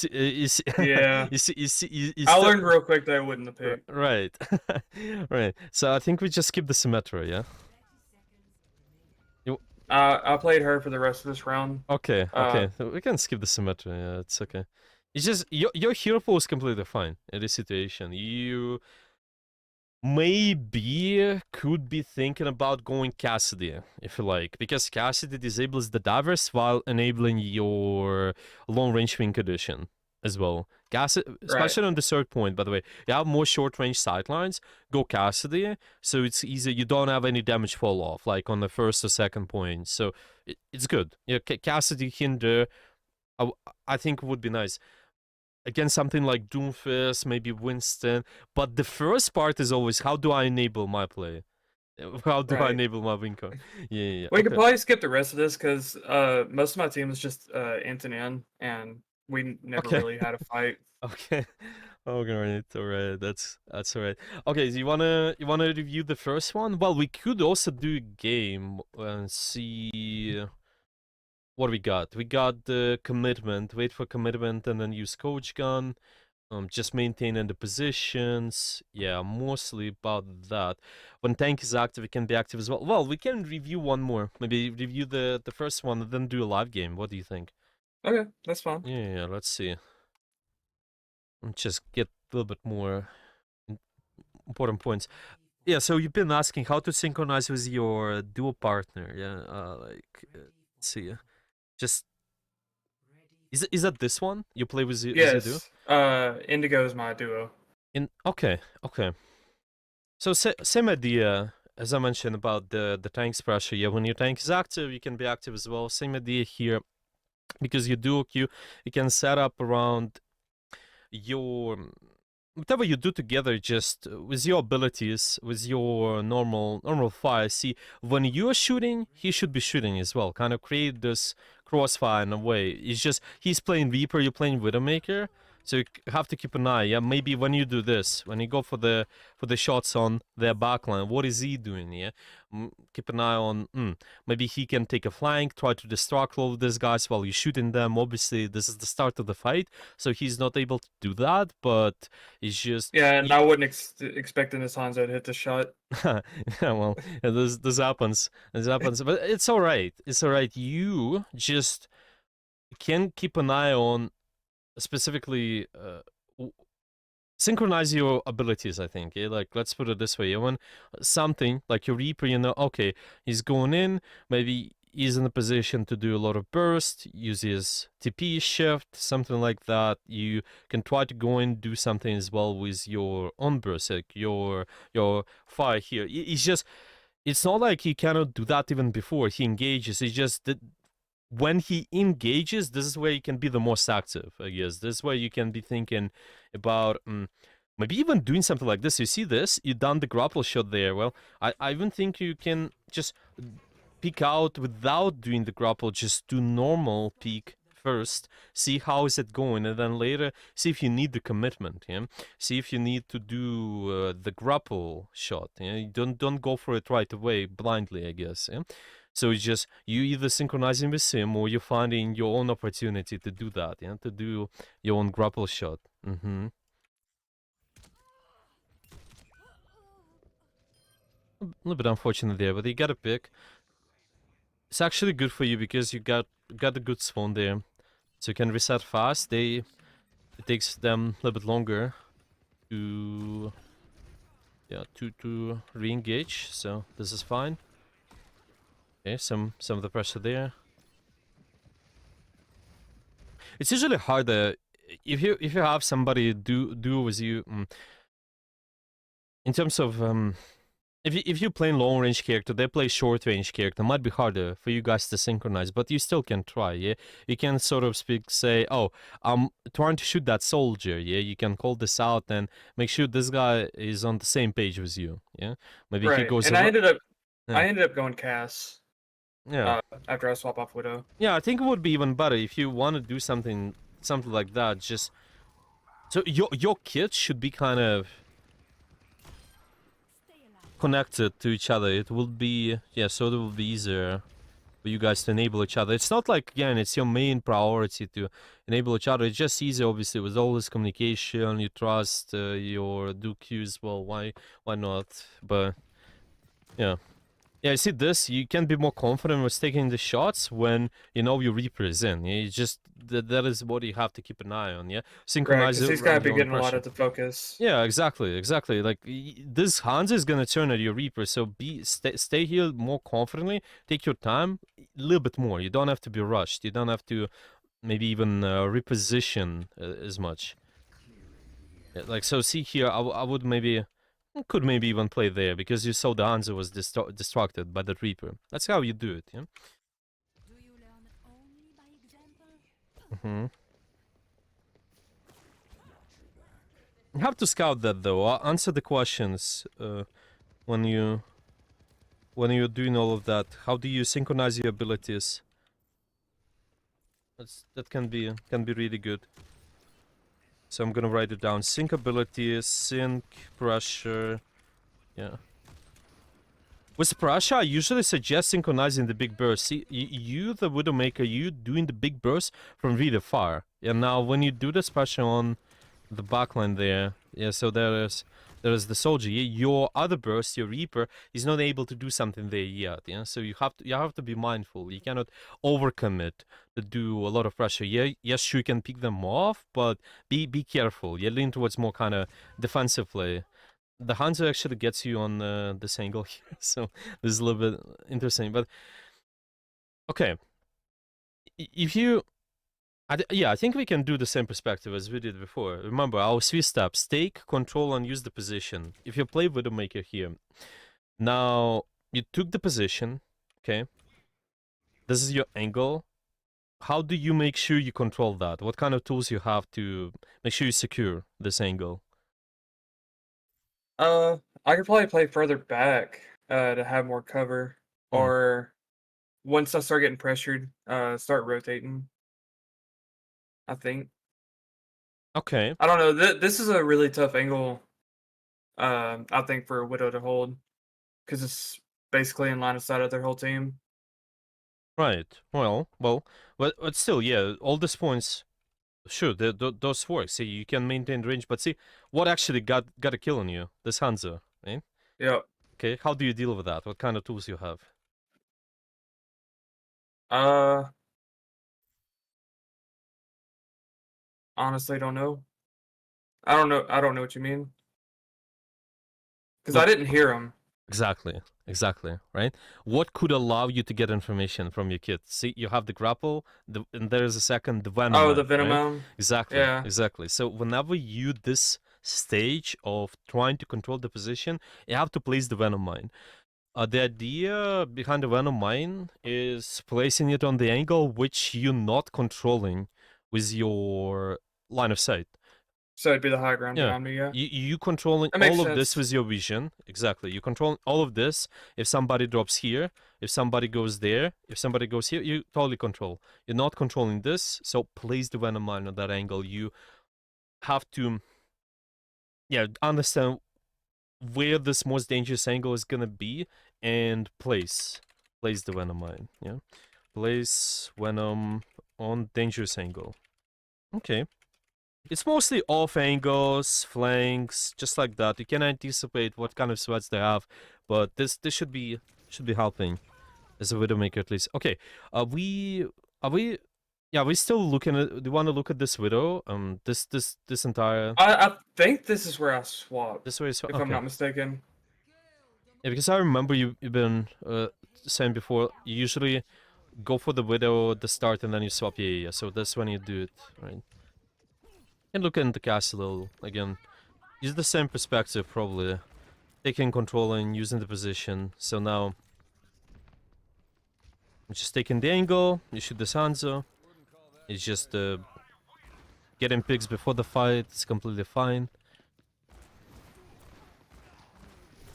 S2: Yeah.
S1: you
S2: I
S1: still
S2: learned real quick that I wouldn't have picked.
S1: right, right. So I think we just skip the Symmetra, yeah. You,
S2: I played her for the rest of this round.
S1: okay,
S2: Uh,
S1: okay. So we can skip the Symmetra. Yeah, it's okay. It's just your hero pool is completely fine in this situation. You maybe could be thinking about going Cassidy, if you like, because Cassidy disables the divers while enabling your long range wing condition as well. Cassidy,
S2: right.
S1: especially on the third point, by the way, you have more short range sidelines, go Cassidy, so it's easy, you don't have any damage fall off, like on the first or second point, so it's good. Yeah, Cassidy, Hinder, I think would be nice against something like Doomfist, maybe Winston. But the first part is always how do I enable my play? How do I
S2: Right.
S1: enable my Winco? Yeah.
S2: We could
S1: Okay.
S2: probably skip the rest of this because most of my team is just int and in, and we never
S1: Okay.
S2: really had a fight.
S1: Okay. Alright. That's alright. Okay, so you wanna review the first one? Well, we could also do a game and see what we got. We got the commitment, wait for commitment, and then use coach gun. Just maintaining the positions. Yeah, mostly about that. When tank is active, it can be active as well. Well, we can review one more. Maybe review the first one and then do a live game. What do you think?
S2: Okay, that's fine.
S1: Yeah, let's see. Just get a little bit more important points. Yeah, so you've been asking how to synchronize with your duo partner. Yeah, let's see. Just is that this one you play with as you do?
S2: Yes. Indigo is my duo.
S1: In okay. So same idea as I mentioned about the tank's pressure. Yeah, when your tank is active, you can be active as well. Same idea here because you duo queue, you can set up around your whatever you do together, just with your abilities, with your normal fire. See, when you're shooting, he should be shooting as well. Kind of create this crossfire in a way. It's just he's playing Reaper, you're playing Widowmaker. So you have to keep an eye. Yeah, maybe when you do this, when you go for the shots on their backline, what is he doing? Yeah, keep an eye on. Maybe he can take a flank, try to distract all of these guys while you're shooting them. Obviously, this is the start of the fight, so he's not able to do that. But it's just
S2: Yeah, and I wouldn't expect in this Hanzo to hit the shot.
S1: yeah, well, yeah, this happens. This happens, but it's all right. It's all right. You just can keep an eye on specifically synchronize your abilities. I think. Yeah? Like let's put it this way: when something like your Reaper, okay, he's going in, maybe. He's in a position to do a lot of burst, use his TP shift, something like that. You can try to go in, do something as well with your own burst, like your fire here. It's just, it's not like he cannot do that even before he engages. It's just that when he engages, this is where you can be the most active, I guess. This is where you can be thinking about maybe even doing something like this. You see this? You done the grapple shot there. Well, I even think you can just peek out without doing the grapple. Just do normal peek first, see how is it going, and then later see if you need the commitment. Yeah, see if you need to do the grapple shot. Yeah, you don't go for it right away blindly, I guess. Yeah. So it's just you either synchronizing with him or you're finding your own opportunity to do that, yeah, to do your own grapple shot. A little bit unfortunate there, but you got a pick. It's actually good for you because you got a good spawn there, so you can reset fast. It takes them a little bit longer to to re-engage. So this is fine. Okay, some of the pressure there. It's usually harder if you have somebody do with you. in terms of if you play long range character, they play short range character. It might be harder for you guys to synchronize, but you still can try. Yeah, you can sort of say, "Oh, I'm trying to shoot that soldier." Yeah, you can call this out and make sure this guy is on the same page with you. Yeah, maybe he
S2: Right,
S1: goes.
S2: and I
S1: Yeah,
S2: ended up going Cass
S1: yeah,
S2: after I swap off Widow.
S1: yeah. I think it would be even better if you want to do something like that. Just so your kits should be kind of connected to each other. It will be so it will be easier for you guys to enable each other. It's not like, again, it's your main priority to enable each other. It's just easy, obviously, with all this communication. You trust your do queues. Well, why not? But yeah. Yeah, you see this, you can be more confident with taking the shots when you know your Reaper is in. Yeah, you just that is what you have to keep an eye on. Yeah,
S2: Right,
S1: synchronize
S2: because
S1: it
S2: he's gotta
S1: around
S2: be
S1: your own
S2: getting a lot
S1: pressure.
S2: of the focus.
S1: Yeah, exactly. Like this Hans is gonna turn at your Reaper, so stay here more confidently. Take your time, a little bit more. You don't have to be rushed. You don't have to maybe even reposition as much. Yeah, like so, see here, I would maybe could maybe even play there because you saw the Hanzo was distracted by the Reaper. That's how you do it. Yeah. You have to scout that though. Answer the questions when you when you're doing all of that. How do you synchronize your abilities? That can be really good. So I'm gonna write it down. Sync abilities, sync pressure. Yeah. With pressure, I usually suggest synchronizing the big burst. See, you, the Widowmaker, you doing the big burst from really far. And now when you do this pressure on the backline there, yeah, so there is the soldier. Your other burst, your Reaper, is not able to do something there yet. Yeah, so you have to be mindful. You cannot overcommit to do a lot of pressure. Yeah, yes, you can pick them off, but be careful. You lean towards more kind of defensive play. The Hanzo actually gets you on this angle here, so this is a little bit interesting. But okay, if you yeah, I think we can do the same perspective as we did before. Remember, our 3 steps: take, control, and use the position. If you play Widowmaker here, now you took the position, okay? This is your angle. How do you make sure you control that? What kind of tools you have to make sure you secure this angle?
S2: I could probably play further back to have more cover,
S1: Hmm.
S2: or once I start getting pressured, start rotating. I think.
S1: Okay,
S2: I don't know. This is a really tough angle. I think for Widow to hold because it's basically in line of sight of their whole team.
S1: right. But still, yeah, all these points. Sure, those work. See, you can maintain range, but see, what actually got a kill on you? This Hanzo, right?
S2: Yep.
S1: Okay, how do you deal with that? What kind of tools you have?
S2: Uh, honestly, don't know. I don't know. I don't know what you mean because I
S1: Look,
S2: didn't hear him.
S1: exactly, right? What could allow you to get information from your kid? See, you have the grapple, and there is a second, the venom
S2: Oh, the
S1: mine,
S2: Venom
S1: right?
S2: Mound. Yeah.
S1: Exactly. So whenever you this stage of trying to control the position, you have to place the venom mine. The idea behind the venom mine is placing it on the angle which you're not controlling with your line of sight.
S2: So it'd be the high ground
S1: Yeah.
S2: behind me. Yeah.
S1: You controlling
S2: That makes
S1: all of this
S2: sense.
S1: with your vision. Exactly. You control all of this. If somebody drops here, if somebody goes there, if somebody goes here, you totally control. You're not controlling this, so place the venom mine on that angle. You have to understand where this most dangerous angle is gonna be and place the venom mine. Yeah. Place venom on dangerous angle. Okay. It's mostly off angles, flanks, just like that. You can anticipate what kind of sweats they have, but this should be helping as a Widowmaker at least. Okay, we are we yeah, we still looking at. Do you want to look at this Widow? This entire
S2: I think this is where I swapped,
S1: this way is
S2: if I'm
S1: okay.
S2: not mistaken.
S1: Yeah, because I remember you've been saying before. You usually go for the Widow at the start and then you swap. Yeah. So that's when you do it, right? And look into the castle again. Use the same perspective, probably. taking control and using the position. So now, I'm just taking the angle. You shoot the Sanzo. It's just getting picks before the fight. It's completely fine.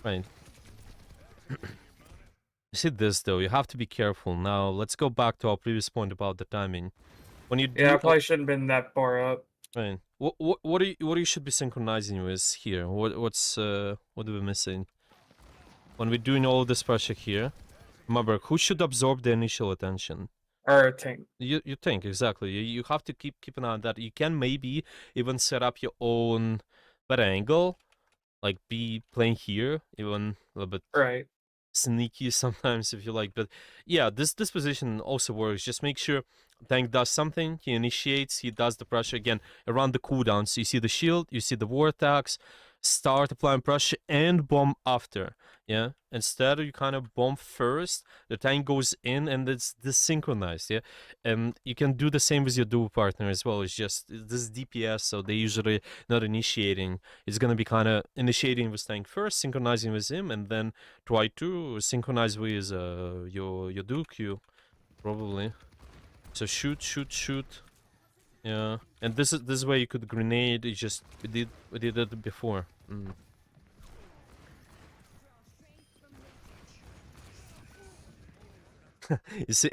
S1: Right. You see this though. You have to be careful. Now let's go back to our previous point about the timing. When you
S2: Yeah, I
S1: do
S2: probably shouldn't have been that far up.
S1: right. What you should be synchronizing with here? What are we missing? When we're doing all this pressure here, remember who should absorb the initial attention?
S2: Or a tank.
S1: You think exactly. You have to keep an eye on that. You can maybe even set up your own better angle, like be playing here, even a little bit
S2: Right.
S1: sneaky sometimes if you like. But yeah, this position also works. Just make sure tank does something. He initiates. He does the pressure again around the cooldown. So you see the shield, you see the war attacks. Start applying pressure and bomb after. Yeah. Instead, you kind of bomb first. The tank goes in and it's desynchronized. Yeah. And you can do the same with your dual partner as well. It's just this DPS, so they usually not initiating. It's gonna be kind of initiating with tank first, synchronizing with him, and then try to synchronize with your dual Q, probably. So shoot. Yeah, and this way you could grenade. It just we did it before. You see,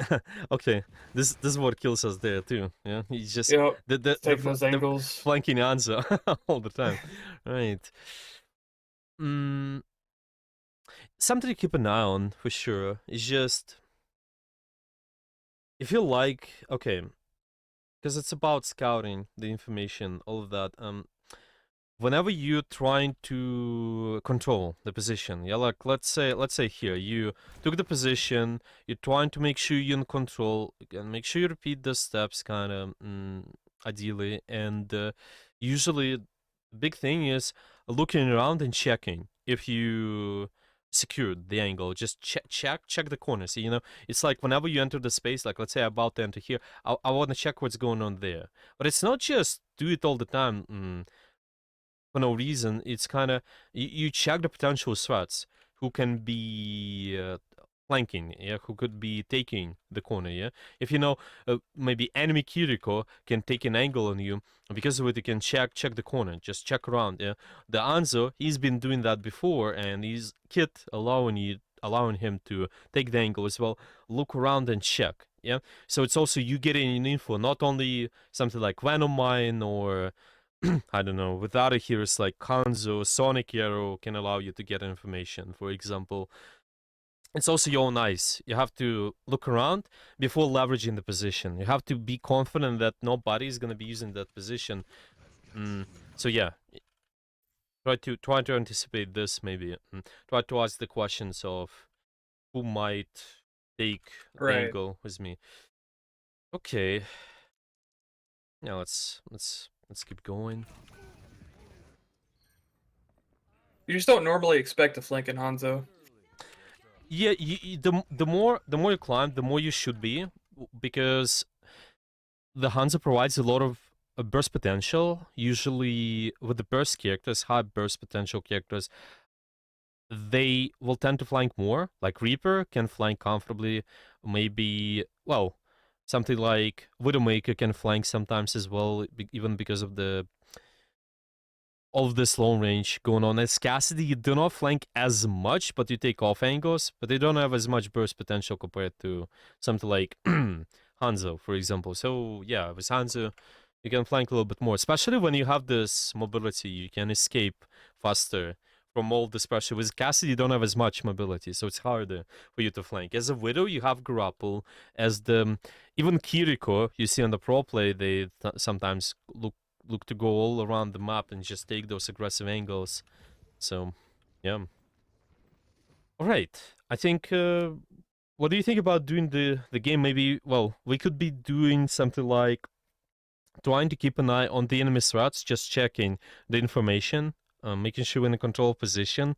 S1: okay, this is what kills us there too. Yeah, he's just
S2: Yep.
S1: the
S2: Taking those
S1: the
S2: angles.
S1: flanking answer all the time, right? Something to keep an eye on for sure is just if you like, okay, because it's about scouting the information, all of that. Whenever you're trying to control the position, yeah, like let's say here you took the position, you're trying to make sure you're in control, and make sure you repeat the steps, kind of ideally, and usually the big thing is looking around and checking if you secured the angle. Just check the corners. You know, it's like whenever you enter the space, like let's say I'm about to enter here, I want to check what's going on there. But it's not just do it all the time for no reason. It's kind of you check the potential threats who can be flanking, yeah, who could be taking the corner, yeah. If you know maybe enemy Kiriko can take an angle on you, because of it you can check the corner, just check around, yeah. The Anzo, he's been doing that before, and his kit allowing him to take the angle as well. Look around and check, yeah. So it's also you getting an info, not only something like Venom Mine or I don't know, with other heroes like Kanzo, Sonic Arrow can allow you to get information, for example. It's also your own eyes. You have to look around before leveraging the position. You have to be confident that nobody is going to be using that position. So yeah, try to anticipate this maybe. Try to ask the questions of who might take the
S2: Right.
S1: angle with me. Okay. Now let's keep going.
S2: You just don't normally expect a flank in Hanzo.
S1: Yeah, the more you climb, the more you should be, because the Hanzo provides a lot of burst potential. Usually, with the burst characters, high burst potential characters, they will tend to flank more. Like Reaper can flank comfortably. Maybe, well, something like Widowmaker can flank sometimes as well, even because of the all of this long range going on. As Cassidy, you do not flank as much, but you take off angles, but they don't have as much burst potential compared to something like Hanzo, for example. So yeah, with Hanzo, you can flank a little bit more, especially when you have this mobility. You can escape faster from all this pressure. With Cassidy, you don't have as much mobility, so it's harder for you to flank. As a Widow, you have grapple. As the even Kiriko, you see on the pro play, they sometimes look to go all around the map and just take those aggressive angles. So, yeah. All right. I think. What do you think about doing the game? Maybe. Well, we could be doing something like trying to keep an eye on the enemy threats, just checking the information, making sure we're in a control position,